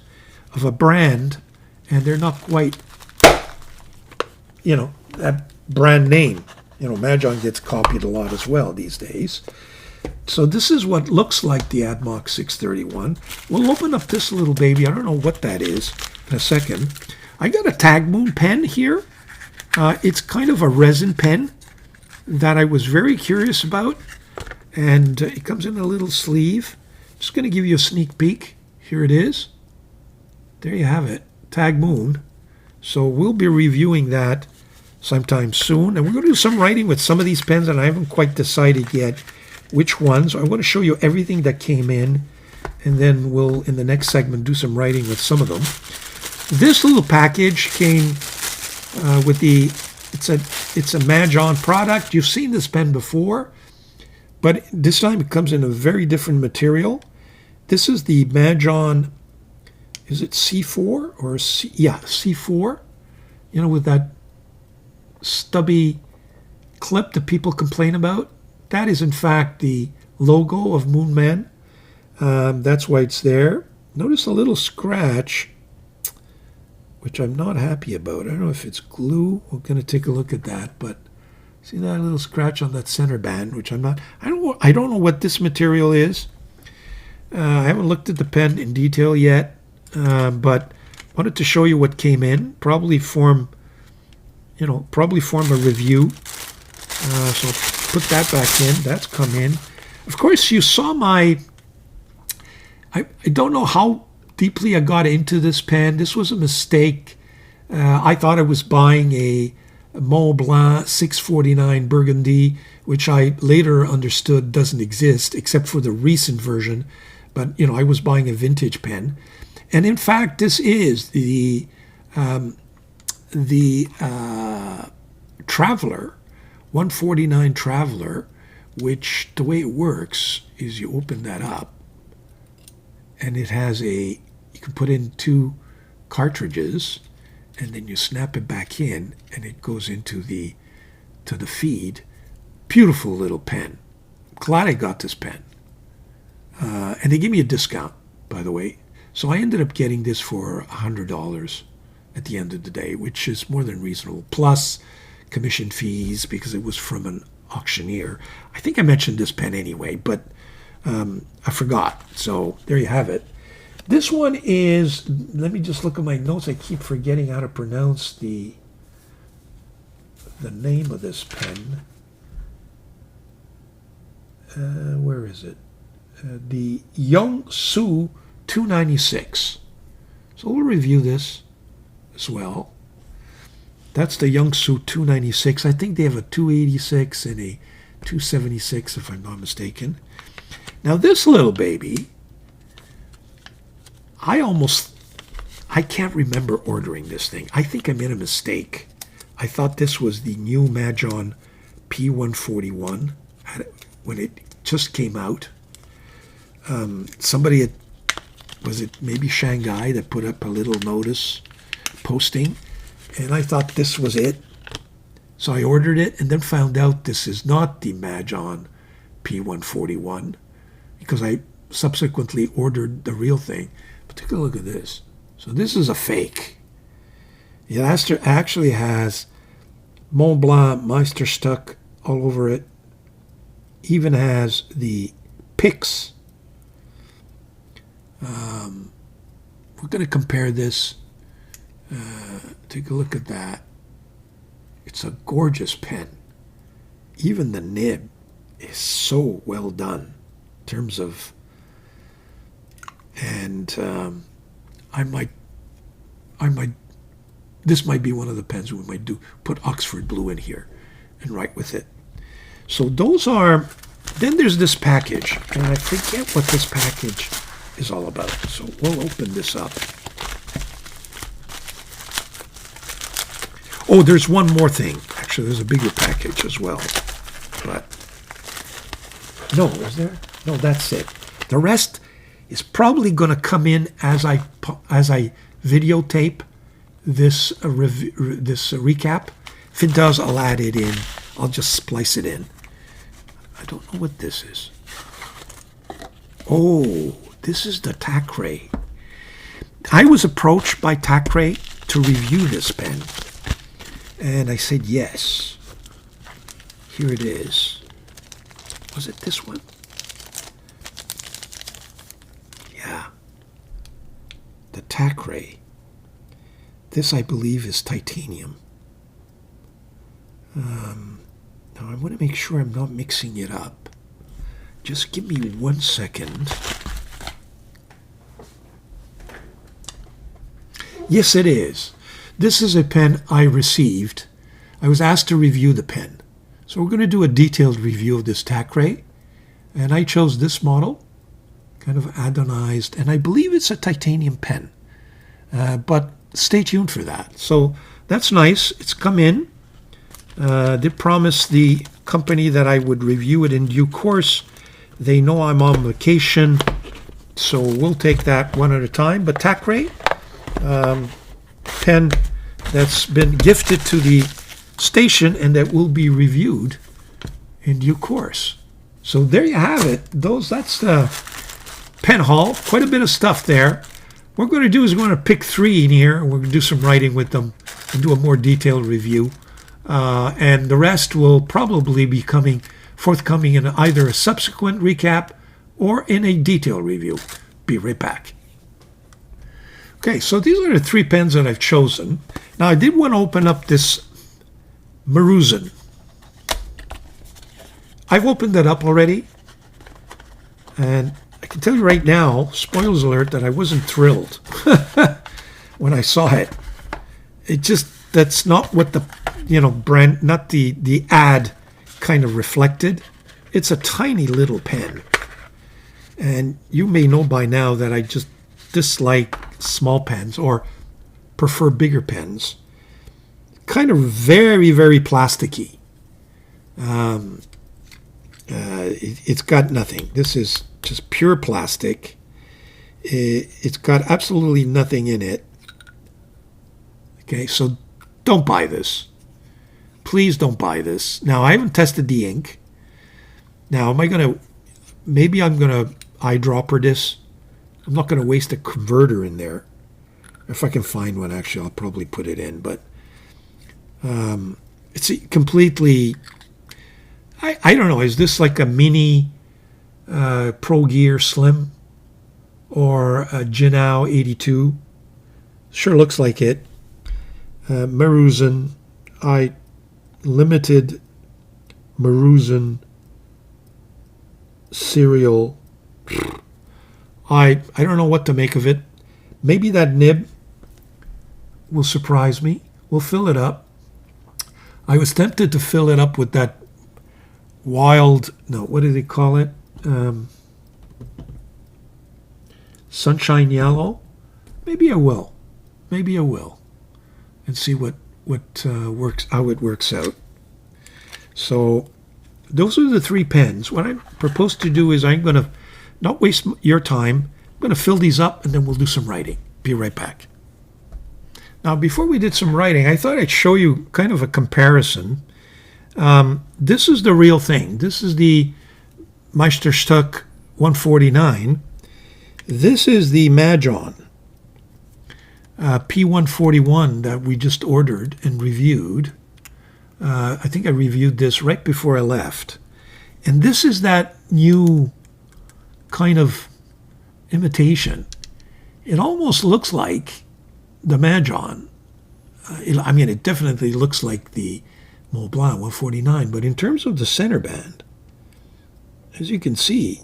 of a brand and they're not quite, that brand name. Mahjong gets copied a lot as well these days. So this is what looks like the ADMOC 631. We'll open up this little baby. I don't know what that is in a second. I got a Tag Moon pen here. It's kind of a resin pen that I was very curious about. And it comes in a little sleeve. Just going to give you a sneak peek. Here it is. There you have it. Tag Moon. So we'll be reviewing that sometime soon. And we're going to do some writing with some of these pens, and I haven't quite decided yet which ones. I want to show you everything that came in, and then we'll, in the next segment, do some writing with some of them. This little package came with it's a Mahjong product. You've seen this pen before, but this time it comes in a very different material. This is the Mahjong, is it C4 or C? Yeah, C4. With that stubby clip that people complain about. That is in fact the logo of Moonman. That's why it's there. Notice a little scratch, which I'm not happy about. I don't know if it's glue. We're going to take a look at that, but see that little scratch on that center band, which I don't know what this material is. I haven't looked at the pen in detail yet, but wanted to show you what came in. Probably form a review. So I'll put that back in. That's come in. Of course, you saw I don't know how deeply I got into this pen. This was a mistake. I thought I was buying a Mont Blanc 649 Burgundy, which I later understood doesn't exist except for the recent version. But, I was buying a vintage pen. And in fact, this is the Traveler, 149 Traveler, which the way it works is you open that up and it has you can put in 2 cartridges and then you snap it back in and it goes into the feed. Beautiful little pen. Glad I got this pen. And they gave me a discount, by the way. So I ended up getting this for $100 at the end of the day, which is more than reasonable, plus commission fees because it was from an auctioneer. I think I mentioned this pen anyway, but I forgot. So there you have it. This one is, let me just look at my notes. I keep forgetting how to pronounce the name of this pen. Where is it? The YONGXU 296. So we'll review this as well. That's the YONGXU 296. I think they have a 286 and a 276, if I'm not mistaken. Now this little baby, I can't remember ordering this thing. I think I made a mistake. I thought this was the new Mahjong P141 when it just came out. Somebody was it maybe Shanghai that put up a little notice posting, and I thought this was it. So I ordered it and then found out this is not the Mahjong P141 because I subsequently ordered the real thing. But take a look at this. So this is a fake. It actually has Mont Blanc Meister stuck all over it. Even has the picks. We're going to compare this. Take a look at that. It's a gorgeous pen. Even the nib is so well done in terms of And I might, this might be one of the pens we might do, put Oxford blue in here and write with it. So those are, then there's this package, and I forget what this package is all about. So we'll open this up. Oh, there's one more thing. Actually, there's a bigger package as well. But no, is there? No, that's it. The rest is probably going to come in as I videotape this this recap. If it does, I'll add it in. I'll just splice it in. I don't know what this is. Oh, this is the Thackeray. I was approached by Thackeray to review this pen, and I said yes. Here it is. Was it this one? Yeah. The Thackeray. This, I believe, is titanium. Now, I want to make sure I'm not mixing it up. Just give me 1 second. Yes, it is. This is a pen I received. I was asked to review the pen. So we're going to do a detailed review of this Thackeray. And I chose this model, kind of adonized. And I believe it's a titanium pen. But stay tuned for that. So that's nice. It's come in. Did promise the company that I would review it in due course. They know I'm on vacation, so we'll take that one at a time. But Thackeray, pen that's been gifted to the station and that will be reviewed in due course. So there you have it. That's the pen haul. Quite a bit of stuff there. What we're going to do is we're going to pick 3 in here, and we're going to do some writing with them and do a more detailed review. And the rest will probably be forthcoming in either a subsequent recap or in a detailed review. Be right back. Okay, so these are the 3 pens that I've chosen. Now, I did want to open up this Maruzen. I've opened it up already, and I can tell you right now, spoilers alert, that I wasn't thrilled when I saw it. It just, that's not what the brand, not the ad kind of reflected. It's a tiny little pen, and you may know by now that I just dislike small pens or prefer bigger pens. Kind of very, very plasticky. It's got nothing. This is just pure plastic. It's got absolutely nothing in it. Okay, so don't buy this. Please don't buy this. Now, I haven't tested the ink. Now, maybe I'm going to eyedropper this. I'm not going to waste a converter in there. If I can find one, actually, I'll probably put it in. But it's completely, I don't know, is this like a mini Pro Gear Slim or a Jinao 82? Sure looks like it. Maruzen, limited Maruzen cereal. I don't know what to make of it. Maybe that nib will surprise me. We'll fill it up. I was tempted to fill it up with that what do they call it? Sunshine yellow. Maybe I will. And see what works, how it works out. So those are the 3 pens. What I propose to do is I'm going to not waste your time. I'm going to fill these up, and then we'll do some writing. Be right back. Now, before we did some writing, I thought I'd show you kind of a comparison. This is the real thing. This is the Meisterstück 149. This is the Mahjong P141 that we just ordered and reviewed. I think I reviewed this right before I left. And this is that new kind of imitation. It almost looks like the Mahjong. It definitely looks like the Mont Blanc 149, but in terms of the center band, as you can see,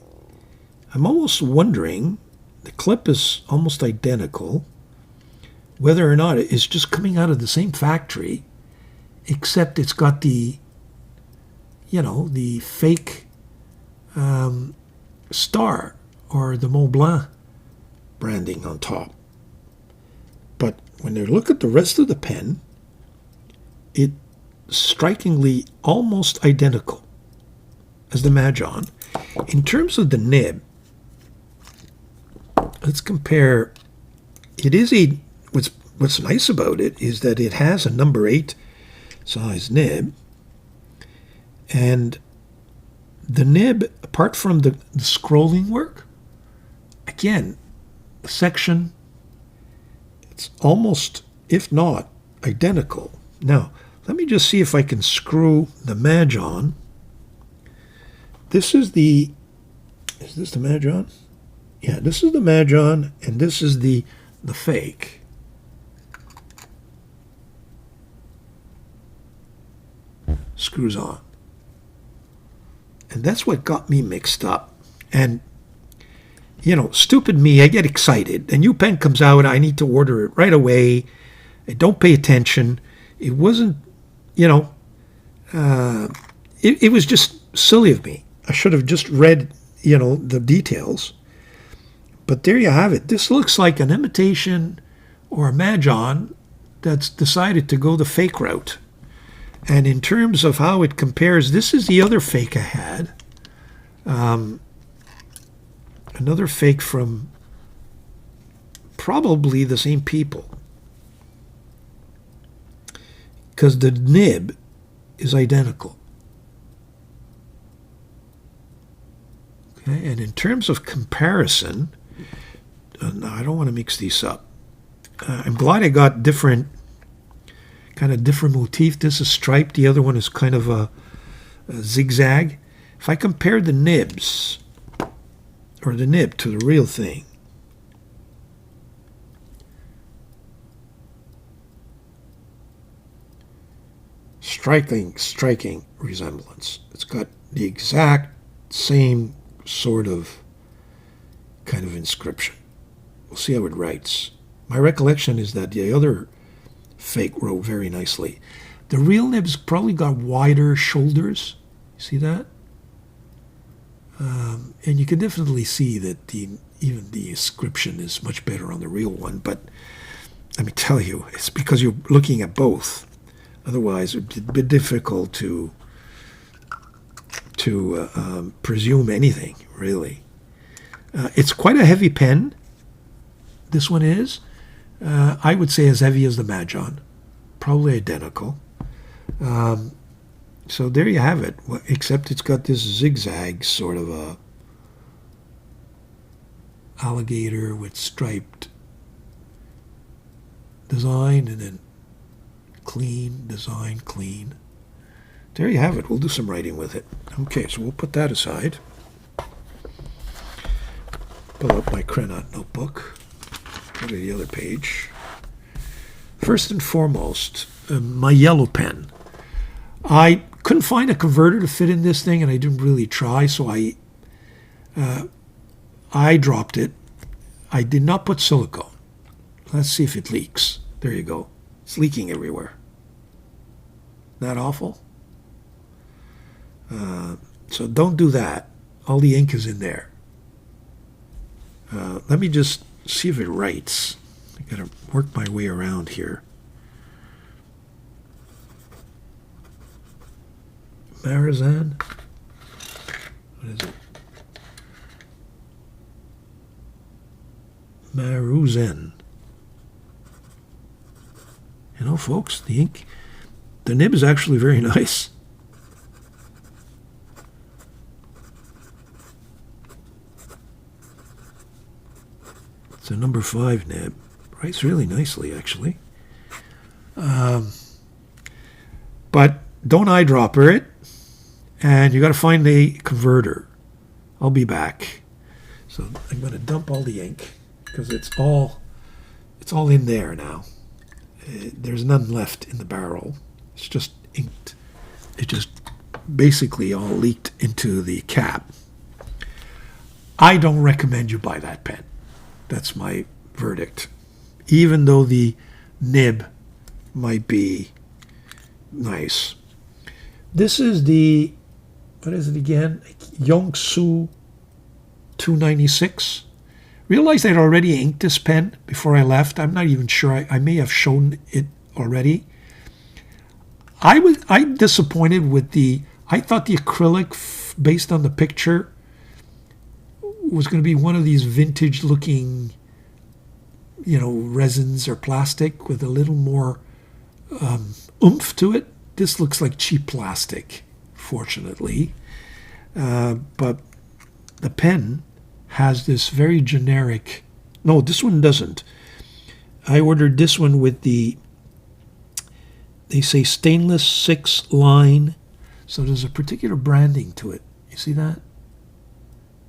I'm almost wondering The clip is almost identical. Whether or not it's just coming out of the same factory, except it's got the, the fake star or the Mont Blanc branding on top. But when you look at the rest of the pen, it's strikingly almost identical as the Majon. In terms of the nib, let's compare. It is what's nice about it is that it has a number 8 size nib, and the nib, apart from the scrolling work, again, the section, it's almost, if not identical. Now, let me just see if I can screw the Majon. Is this the Majon? Yeah, this is the Majon, and this is the fake. Screws on. And that's what got me mixed up. And, stupid me, I get excited. A new pen comes out, I need to order it right away. I don't pay attention. It wasn't, it was just silly of me. I should have just read, the details. But there you have it. This looks like an imitation or a Majon that's decided to go the fake route. And in terms of how it compares, this is the other fake I had. Another fake from probably the same people. Because the nib is identical. Okay, and in terms of comparison, no, I don't want to mix these up. I'm glad I got different motif. This is striped. The other one is kind of a zigzag. If I compare the nibs, or the nib to the real thing, striking resemblance. It's got the exact same sort of kind of inscription. We'll see how it writes. My recollection is that the other fake wrote very nicely. The real nib's probably got wider shoulders. See that? And you can definitely see that even the inscription is much better on the real one. But let me tell you, it's because you're looking at both. Otherwise, it would be difficult to presume anything, really. It's quite a heavy pen. This one is. I would say as heavy as the Majon. Probably identical. So there you have it. Except it's got this zigzag sort of a alligator with striped design, and then clean design, clean. There you have it. We'll do some writing with it. Okay, so we'll put that aside. Pull up my CRENA notebook. Go to the other page. First and foremost, my yellow pen. I couldn't find a converter to fit in this thing, and I didn't really try, so I dropped it. I did not put silicone. Let's see if it leaks. There you go. It's leaking everywhere. Not awful? So don't do that. All the ink is in there. Let me just see if it writes. I gotta work my way around here. Maruzen? What is it? Maruzen. You know, folks, the ink, the nib is actually very nice. It's a number 5 nib. Writes really nicely, actually. But don't eyedropper it, and you got to find a converter. I'll be back. So I'm going to dump all the ink because it's all in there now. There's none left in the barrel. It's just inked. It just basically all leaked into the cap. I don't recommend you buy that pen. That's my verdict. Even though the nib might be nice. This is the, what is it again? YONGXU 296. Realized I'd already inked this pen before I left. I'm not even sure. I may have shown it already. I'm disappointed with I thought the acrylic, based on the picture, was going to be one of these vintage looking, resins or plastic with a little more oomph to it. This looks like cheap plastic, fortunately. But the pen has this very generic, no, this one doesn't. I ordered this one with they say stainless 6 line. So there's a particular branding to it. You see that?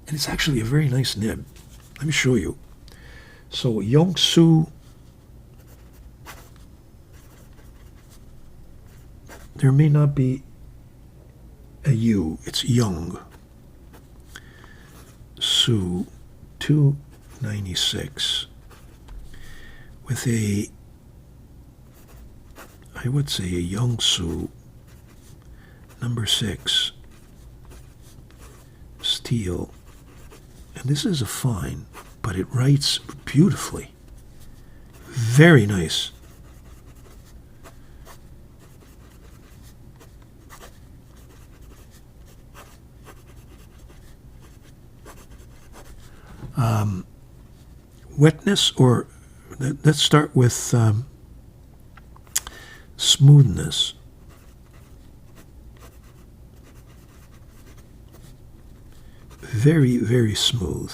And it's actually a very nice nib. Let me show you. So YONGXU, there may not be a U, it's YONGXU 296 with I would say a YONGXU number 6 steel. And this is a fine, but it writes beautifully. Very nice. Wetness, or let's start with smoothness. Very, very smooth.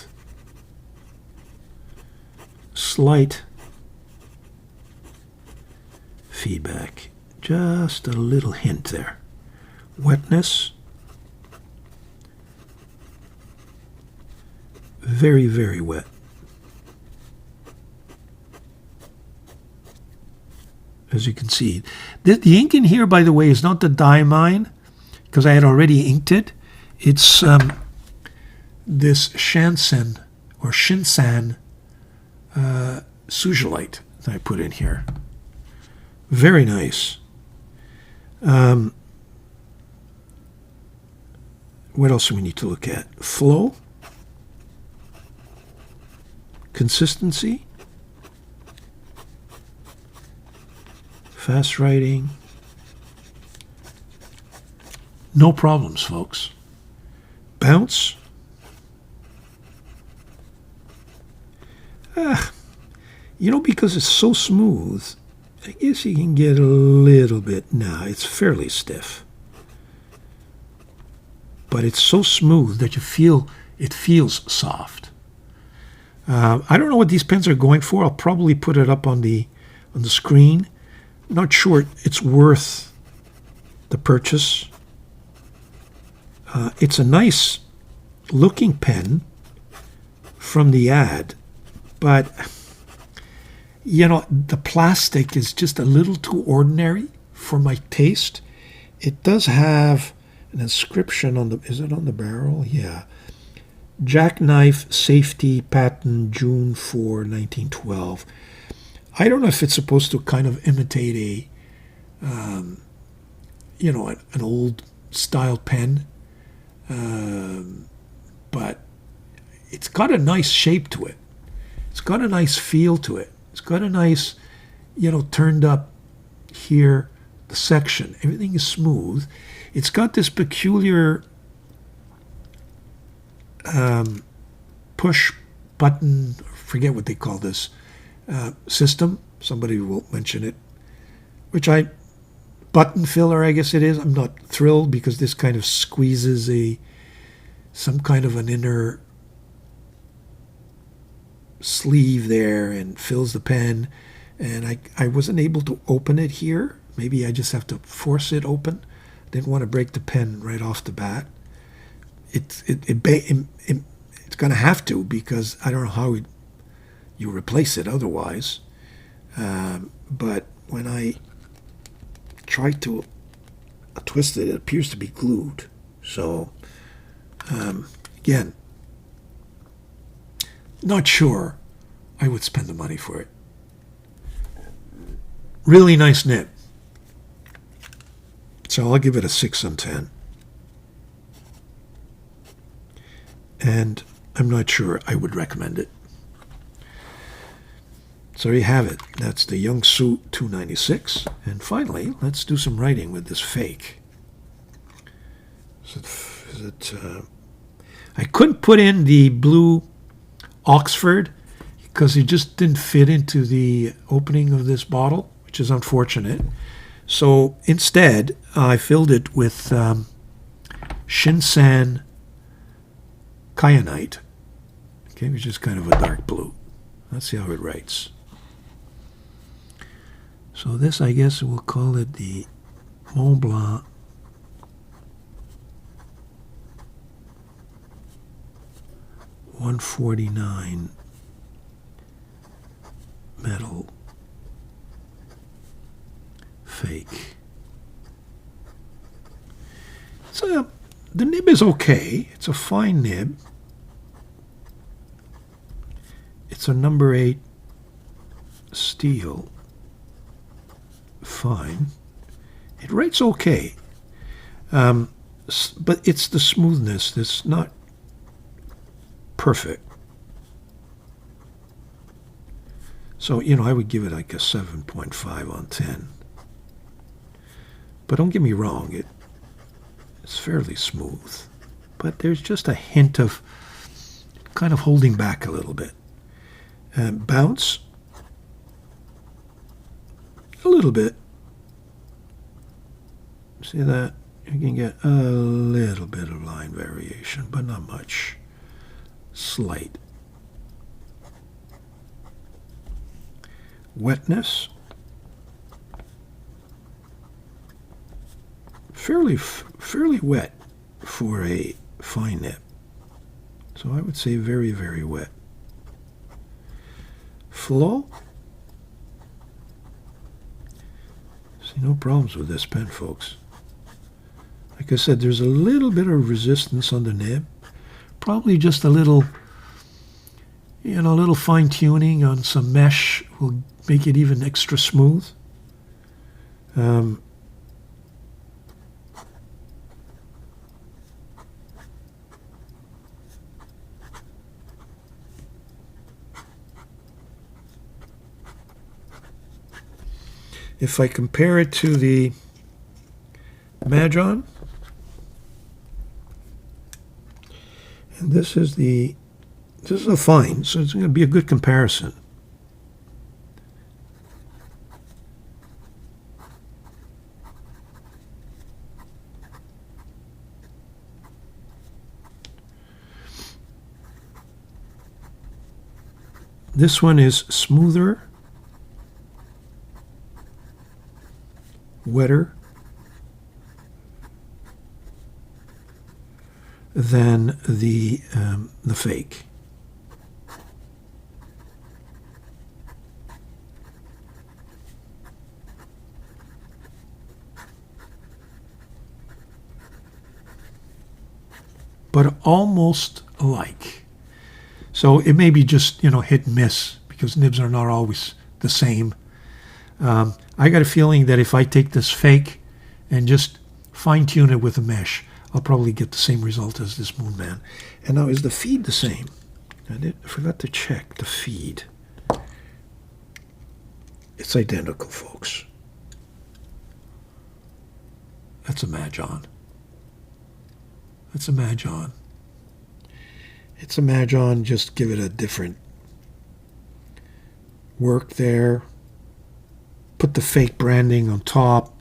Slight feedback. Just a little hint there. Wetness. Very, very wet. As you can see. The ink in here, by the way, is not the Dieman, because I had already inked it. It's this Shinsan Sujolite that I put in here. Very nice. What else do we need to look at? Flow. Consistency. Fast writing. No problems, folks. Bounce. Because it's so smooth, I guess you can get a little bit. Nah, it's fairly stiff. But it's so smooth that it feels soft. I don't know what these pens are going for. I'll probably put it up on the screen. Not sure it's worth the purchase. It's a nice looking pen from the ad, but the plastic is just a little too ordinary for my taste. It does have an inscription on is it on the barrel? Yeah. Jackknife Safety Patent June 4, 1912. I don't know if it's supposed to kind of imitate an old style pen, but it's got a nice shape to it. It's got a nice feel to it. It's got a nice, turned up here, the section. Everything is smooth. It's got this peculiar push button, forget what they call this, system. Somebody will mention it, button filler, I guess it is. I'm not thrilled because this kind of squeezes some kind of an inner sleeve there and fills the pen, and I wasn't able to open it here. Maybe I just have to force it open. Didn't want to break the pen right off the bat. It's going to have to, because I don't know how you replace it otherwise. But when I try to twist it, it appears to be glued. So again, not sure I would spend the money for it. Really nice nib. So I'll give it a 6 on 10. And I'm not sure I would recommend it. So there you have it. That's the YONGXU 296. And finally, let's do some writing with this fake. I couldn't put in the blue Oxford because it just didn't fit into the opening of this bottle, which is unfortunate. So instead, I filled it with Shinsan Kyanite, okay, which is kind of a dark blue. Let's see how it writes. So this, I guess we'll call it the Mont Blanc .149 metal fake. So the nib is okay. It's a fine nib. It's a number 8 steel. Fine. It writes okay. But it's the smoothness that's not perfect. So, you know, I would give it like a 7.5 on 10. But don't get me wrong, it's fairly smooth. But there's just a hint of kind of holding back a little bit. Bounce, a little bit. See that? You can get a little bit of line variation, but not much. Slight. Wetness, fairly wet for a fine nib. So I would say very, very wet. Flow. See, no problems with this pen, folks. Like I said, there's a little bit of resistance on the nib. Probably just a little, you know, a little fine tuning on some mesh will make it even extra smooth. If I compare it to the Mahjong, and this is a fine, so it's going to be a good comparison. This one is smoother, wetter than the fake. But almost alike. So it may be just, you know, hit and miss because nibs are not always the same. I got a feeling that if I take this fake and just fine tune it with a mesh, I'll probably get the same result as this Moon Man. And now, is the feed the same? I forgot to check the feed. It's identical, folks. That's a Mahjong. That's a Mahjong. It's a Mahjong, just give it a different work there. Put the fake branding on top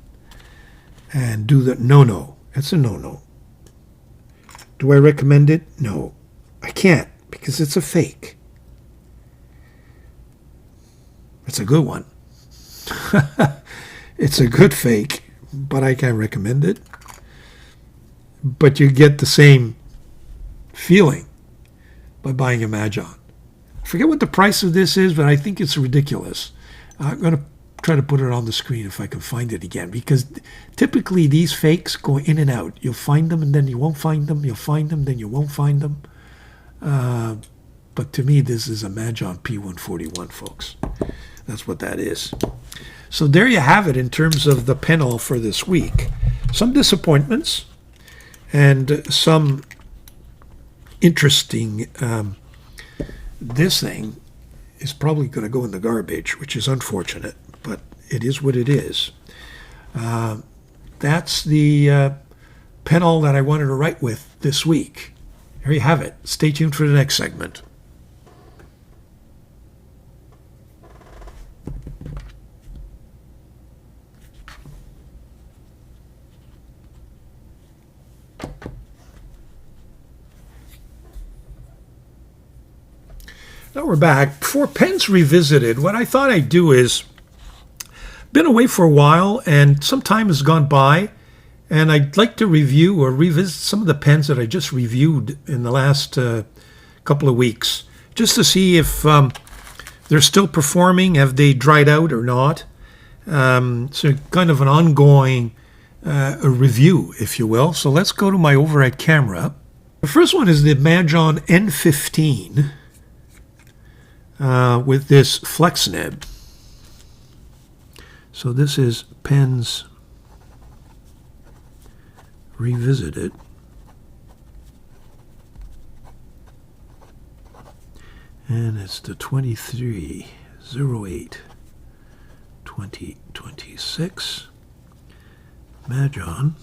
and do the no-no. It's a no-no. Do I recommend it? No. I can't because it's a fake. It's a good one. It's a good fake, but I can't recommend it. But you get the same feeling by buying a Mahjong. I forget what the price of this is, but I think it's ridiculous. I'm going to try to put it on the screen if I can find it again, because typically these fakes go in and out. You'll find them and then you won't find them. You'll find them, then you won't find them. But to me, this is a Majon P141, folks. That's what that is. So there you have it in terms of the pen haul for this week. Some disappointments and some interesting. This thing is probably going to go in the garbage, which is unfortunate, but it is what it is. That's the pen haul that I wanted to write with this week. There you have it. Stay tuned for the next segment. Now we're back. For Pens Revisited, what I thought I'd do is, been away for a while and some time has gone by, and I'd like to review or revisit some of the pens that I just reviewed in the last couple of weeks, just to see if they're still performing, have they dried out or not. So kind of an ongoing a review, if you will. So let's go to my overhead camera. The first one is the Majon N15. With this flex nib. So this is Pens Revisited. And it's the 23/08/2026 Majon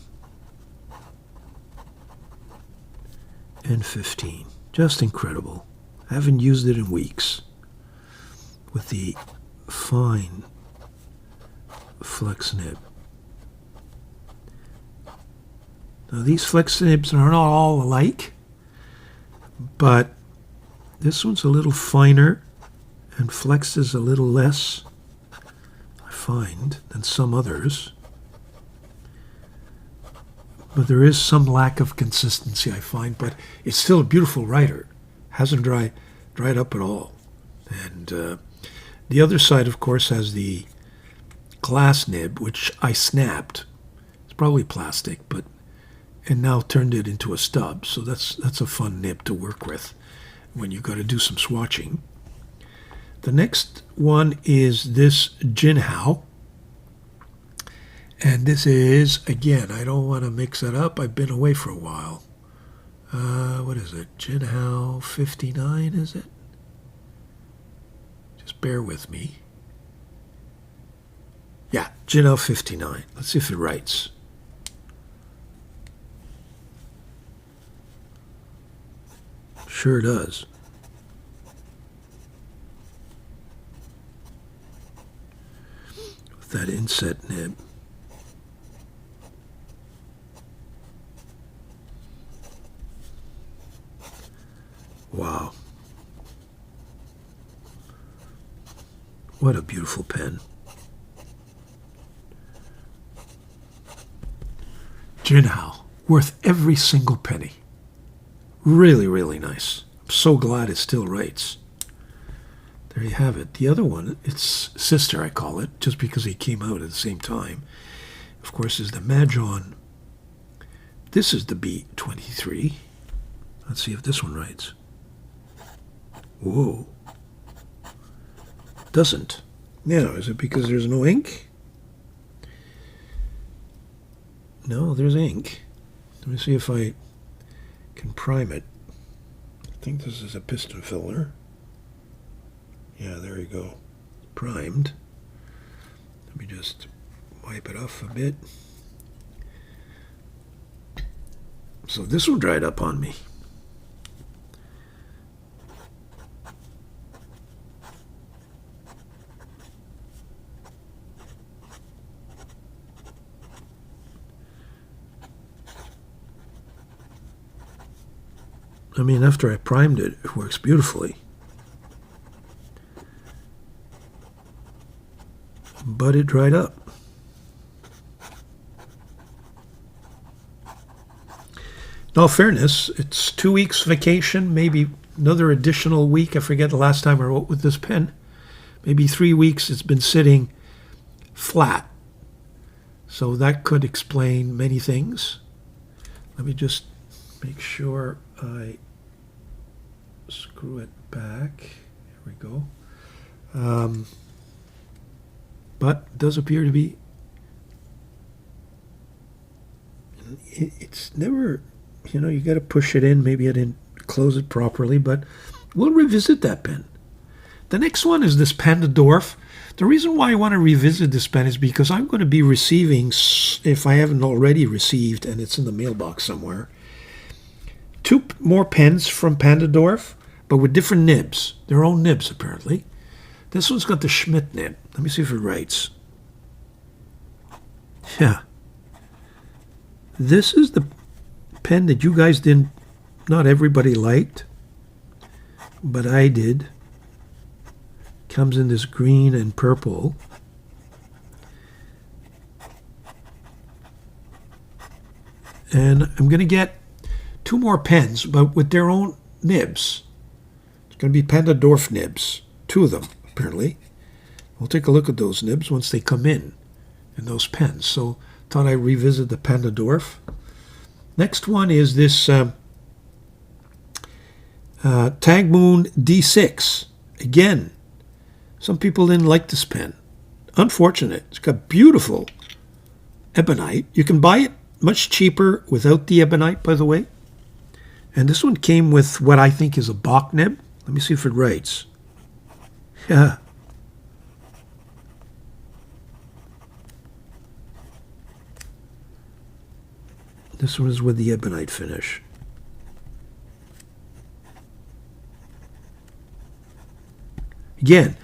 N15. Just incredible. I haven't used it in weeks. With the fine flex nib. Now these flex nibs are not all alike, but this one's a little finer and flexes a little less, I find, than some others. But there is some lack of consistency, I find, but it's still a beautiful writer. Hasn't dried up at all. And the other side, of course, has the glass nib, which I snapped. It's probably plastic, and now turned it into a stub. So that's a fun nib to work with when you've got to do some swatching. The next one is this Jinhao. And this is, again, I don't want to mix it up. I've been away for a while. What is it? Jinhao 59, is it? Bear with me. Yeah, Jinhao 59. Let's see if it writes. Sure does. With that inset nib. Wow. What a beautiful pen. Jinhao, worth every single penny. Really, really nice. I'm so glad it still writes. There you have it. The other one, its sister I call it, just because they came out at the same time, of course, is the Majon. This is the B23. Let's see if this one writes. Whoa. Doesn't. Now, is it because there's no ink? No, there's ink. Let me see if I can prime it. I think this is a piston filler. Yeah, there you go. Primed. Let me just wipe it off a bit. So this one dried up on me. I mean, after I primed it, it works beautifully. But it dried up. In all fairness, it's 2 weeks vacation, maybe another additional week. I forget the last time I wrote with this pen. Maybe 3 weeks it's been sitting flat. So that could explain many things. Let me just make sure I screw it back. Here we go. But it does appear to be, it's never, you got to push it in. Maybe I didn't close it properly, but we'll revisit that pen. The next one is this Panda Dwarf. The reason why I want to revisit this pen is because I'm going to be receiving, if I haven't already received, and it's in the mailbox somewhere, 2 more pens from Panda Dwarf, but with different nibs. Their own nibs, apparently. This one's got the Schmidt nib. Let me see if it writes. Yeah. This is the pen that you guys didn't, not everybody liked, but I did. Comes in this green and purple. And I'm going to get 2 more pens, but with their own nibs. It's going to be Panda Dwarf nibs. 2 of them, apparently. We'll take a look at those nibs once they come in those pens. So thought I'd revisit the Panda Dwarf. Next one is this Tag Moon D6. Again, some people didn't like this pen. Unfortunate. It's got beautiful ebonite. You can buy it much cheaper without the ebonite, by the way. And this one came with what I think is a Bach nib. Let me see if it writes. Yeah. This one is with the ebonite finish. Again,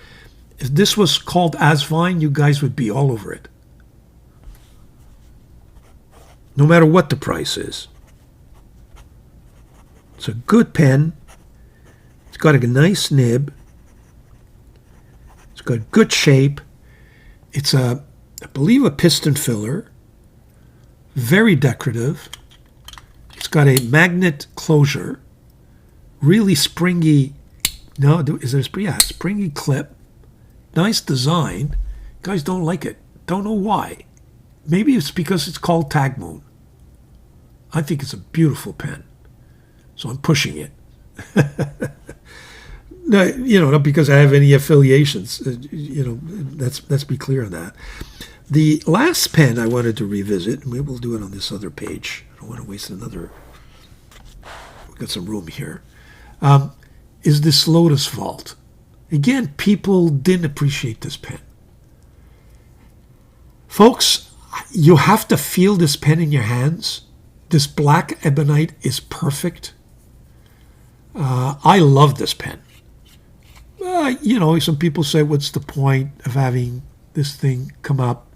if this was called Asvine, you guys would be all over it. No matter what the price is. It's a good pen. It's got a nice nib. It's got good shape. It's I believe, a piston filler. Very decorative. It's got a magnet closure. Really springy. No, is there a spring? Yeah, springy clip. Nice design. Guys don't like it. Don't know why. Maybe it's because it's called Tag Moon. I think it's a beautiful pen. So I'm pushing it. No, not because I have any affiliations. Let's be clear on that. The last pen I wanted to revisit, and maybe we'll do it on this other page. I don't want to waste another. We've got some room here. Is this Lotus Vault. Again, people didn't appreciate this pen. Folks, you have to feel this pen in your hands. This black ebonite is perfect. I love this pen. Some people say, what's the point of having this thing come up?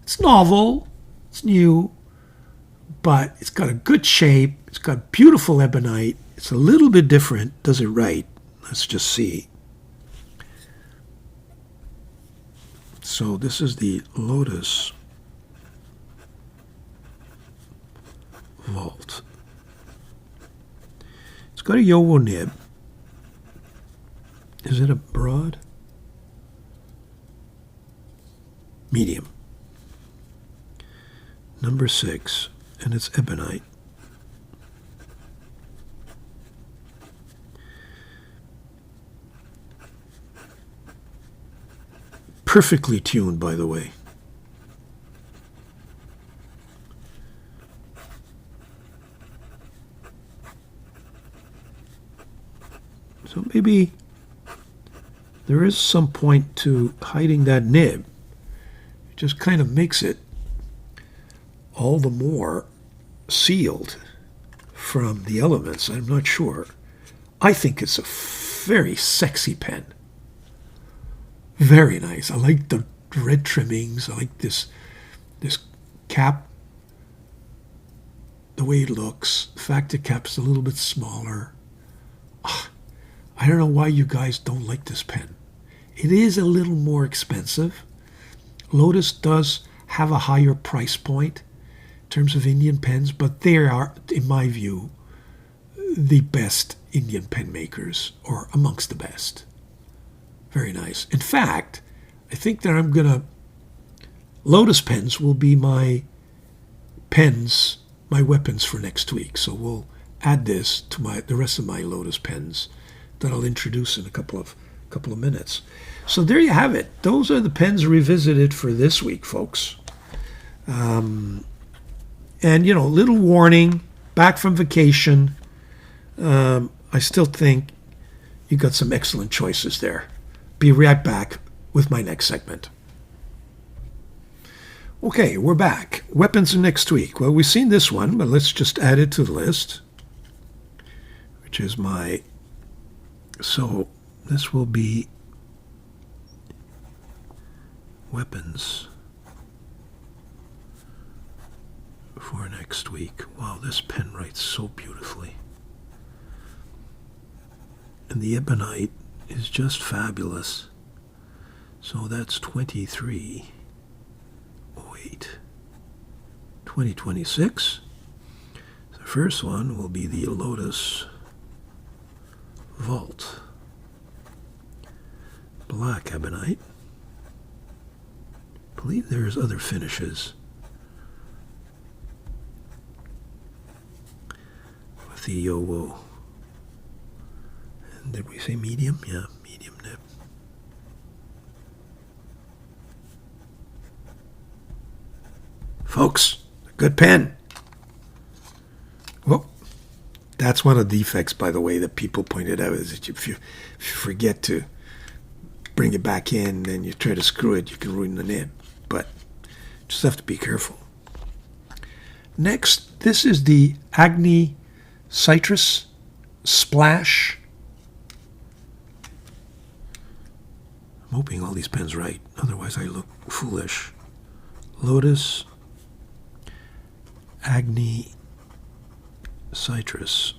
It's novel, it's new, but it's got a good shape. It's got beautiful ebonite. It's a little bit different. Does it right? Let's just see. So this is the Lotus Vault. It's got a YOLWO nib. Is it a broad? Medium. Number 6, and it's ebonite. Perfectly tuned, by the way. So maybe there is some point to hiding that nib. It just kind of makes it all the more sealed from the elements. I'm not sure. I think it's a very sexy pen. Very nice. I like the red trimmings. I like this cap, the way it looks. The fact the cap's a little bit smaller. I don't know why you guys don't like this pen. It is a little more expensive. Lotus does have a higher price point in terms of Indian pens, but they are, in my view, the best Indian pen makers, or amongst the best. Very nice. In fact, I think that Lotus pens will be my pens, my weapons for next week. So we'll add this to the rest of my Lotus pens that I'll introduce in a couple of minutes. So there you have it. Those are the pens revisited for this week, folks. And, you know, little warning, back from vacation. I still think you got some excellent choices there. Be right back with my next segment. Okay, we're back. Weapons next week. Well, we've seen this one, but let's just add it to the list, which is my... So this will be weapons for next week. Wow, this pen writes so beautifully. And the ebonite is just fabulous. So that's 23. 2026. The first one will be the Lotus Vault. Black ebonite. I believe there's other finishes with the YOLWO. And did we say medium? Yeah, medium nib. Folks, a good pen. Well, that's one of the defects, by the way, that people pointed out, is that if you forget to bring it back in and you try to screw it, you can ruin the nib. But just have to be careful. Next, this is the Agni Citrus Splash. I'm hoping all these pens right, otherwise I look foolish. Lotus Agni Citrus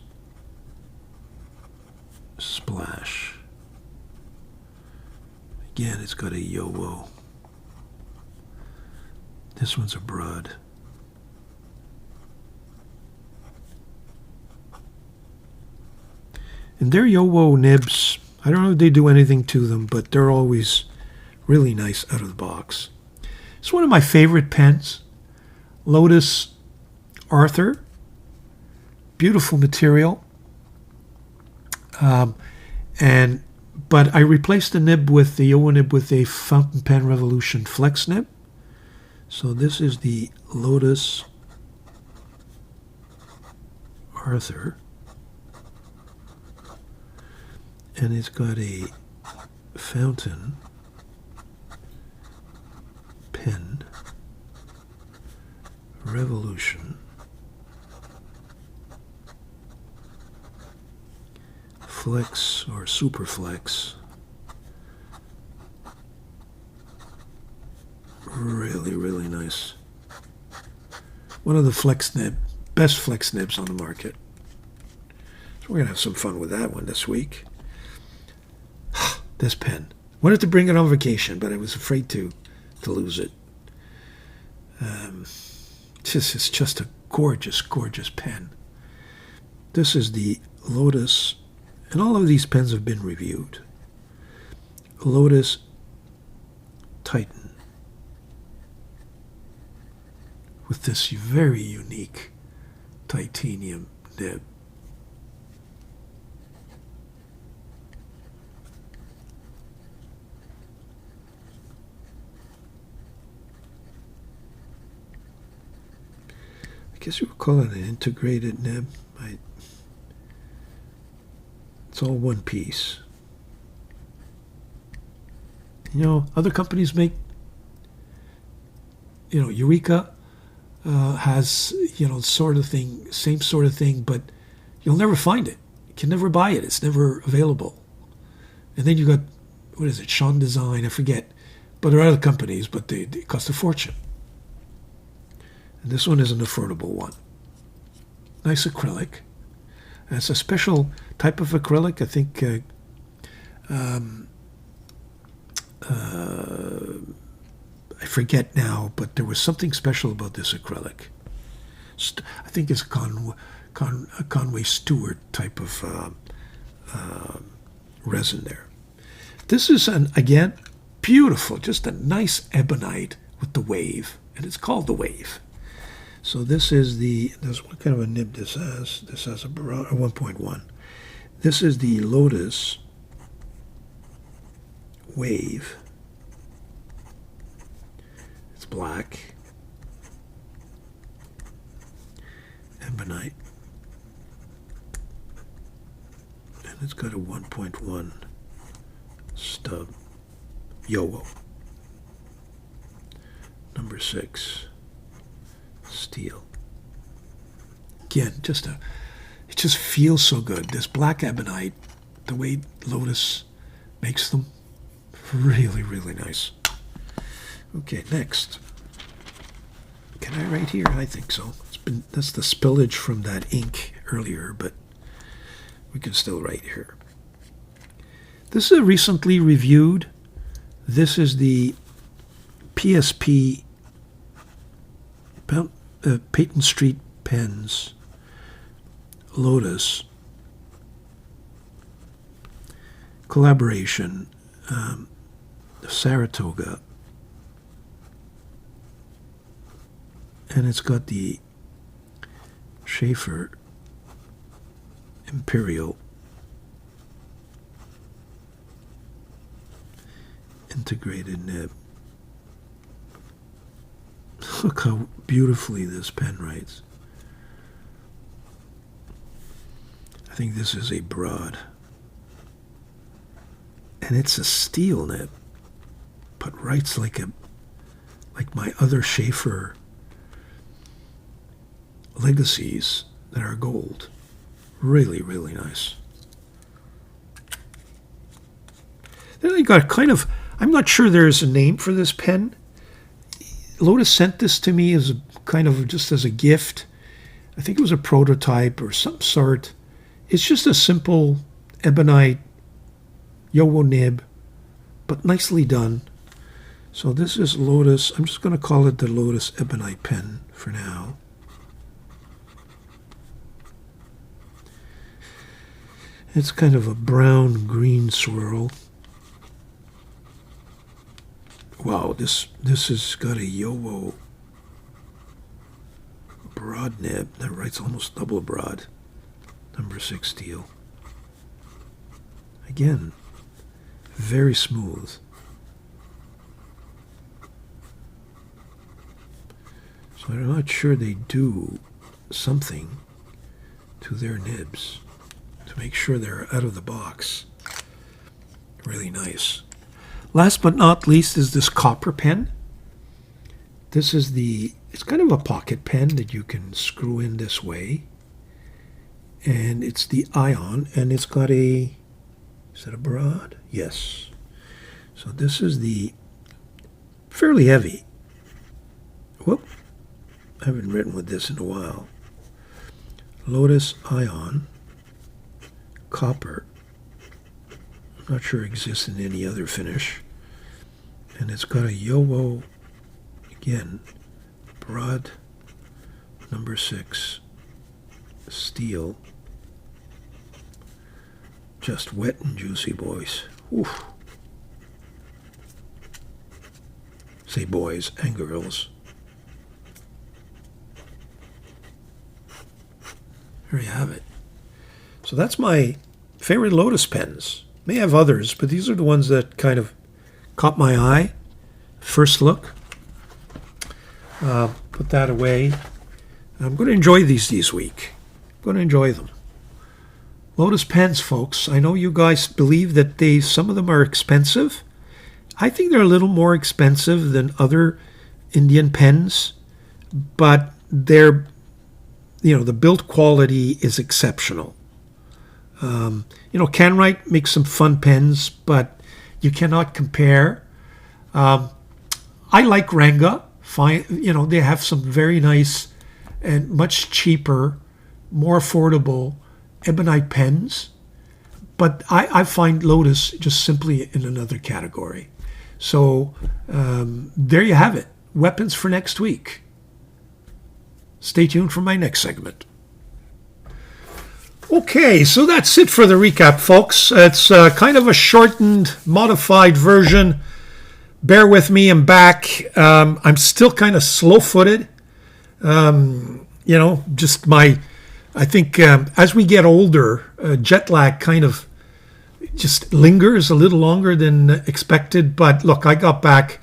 Splash. Again, it's got a YOLWO. This one's a broad. And their YOLWO nibs, I don't know if they do anything to them, but they're always really nice out of the box. It's one of my favorite pens. Lotus Arthur. Beautiful material. But I replaced the nib with the YOLWO nib with a Fountain Pen Revolution Flex nib. So this is the Lotus Arthur. And it's got a Fountain Pen Revolution Flex or Super Flex. Really, really nice. One of the best flex nibs on the market. So we're going to have some fun with that one this week. This pen. Wanted to bring it on vacation, but I was afraid to lose it. It's just a gorgeous, gorgeous pen. This is the Lotus, and all of these pens have been reviewed. Lotus Titan. With this very unique titanium nib. I guess you would call it an integrated nib. It's all one piece. You know, other companies make, you know, Eureka has, you know, sort of thing, same sort of thing, but you'll never find it. You can never buy it. It's never available. And then you got, what is it, Sean Design, I forget. But there are other companies, but they cost a fortune. And this one is an affordable one. Nice acrylic. And it's a special type of acrylic. I think I forget now, but there was something special about this acrylic. I think it's a Conway Stewart type of resin there. This is, again, beautiful, just a nice ebonite with the wave, and it's called the wave. So this is what kind of a nib this has. This has a 1.1. This is the Lotus Wave. It's black. Ebonite. And it's got a 1.1 stub. YOLWO. Number 6. Steel. Again, it just feels so good. This black ebonite, the way Lotus makes them, really, really nice. Okay, next. Can I write here? I think so. That's the spillage from that ink earlier, but we can still write here. This is recently reviewed. This is the PSP Peyton Street Pens Lotus collaboration, Saratoga, and it's got the Schaefer Imperial integrated nib. Look how beautifully this pen writes. I think this is a broad. And it's a steel nib, but writes like my other Schaefer Legacies that are gold. Really, really nice. Then I got I'm not sure there's a name for this pen. Lotus sent this to me as just as a gift. I think it was a prototype or some sort. It's just a simple ebonite YOLWO nib, but nicely done. So this is Lotus. I'm just going to call it the Lotus Ebonite pen for now. It's kind of a brown-green swirl. Wow, this has got a YOLWO broad nib that writes almost double broad. Number 6 steel. Again, very smooth. So I'm not sure they do something to their nibs to make sure they're out of the box. Really nice. Last but not least is this copper pen. This is it's kind of a pocket pen that you can screw in this way. And it's the Ion, and it's got is that a broad? Yes. So this is the fairly heavy. Whoop. I haven't written with this in a while. Lotus Ion, copper. I'm not sure it exists in any other finish. And it's got a YOLWO, again, broad, number 6, steel. Just wet and juicy, boys. Oof. Say boys and girls. There you have it. So that's my favorite Lotus pens. May have others, but these are the ones that kind of caught my eye. First look. Put that away. I'm going to enjoy these week. I'm going to enjoy them. Lotus pens, folks. I know you guys believe that some of them are expensive. I think they're a little more expensive than other Indian pens, but the build quality is exceptional. Canwright makes some fun pens, but you cannot compare. I like Ranga. They have some very nice and much cheaper, more affordable ebonite pens, but I find Lotus just simply in another category. So there you have it. Weapons for next week. Stay tuned for my next segment. Okay, so that's it for the recap, folks. It's kind of a shortened, modified version. Bear with me, I'm back. I'm still kind of slow-footed. Just I think as we get older, jet lag kind of just lingers a little longer than expected. But look, I got back,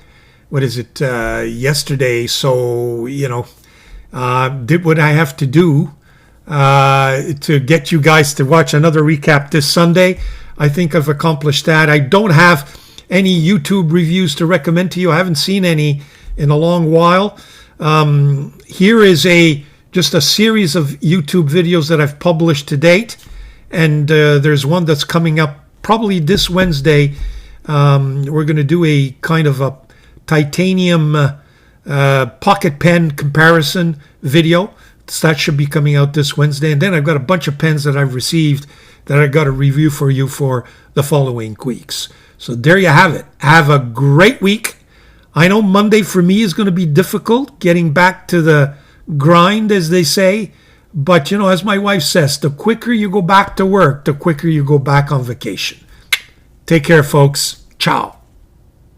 yesterday. So, did what I have to do to get you guys to watch another recap this Sunday. I think I've accomplished that. I don't have any YouTube reviews to recommend to you. I haven't seen any in a long while. Here is just a series of YouTube videos that I've published to date. And there's one that's coming up probably this Wednesday. We're going to do a kind of a titanium pocket pen comparison video. So that should be coming out this Wednesday. And then I've got a bunch of pens that I've received that I've got to review for you for the following weeks. So there you have it. Have a great week. I know Monday for me is going to be difficult, getting back to the grind, as they say. But, as my wife says, the quicker you go back to work, the quicker you go back on vacation. Take care, folks. Ciao.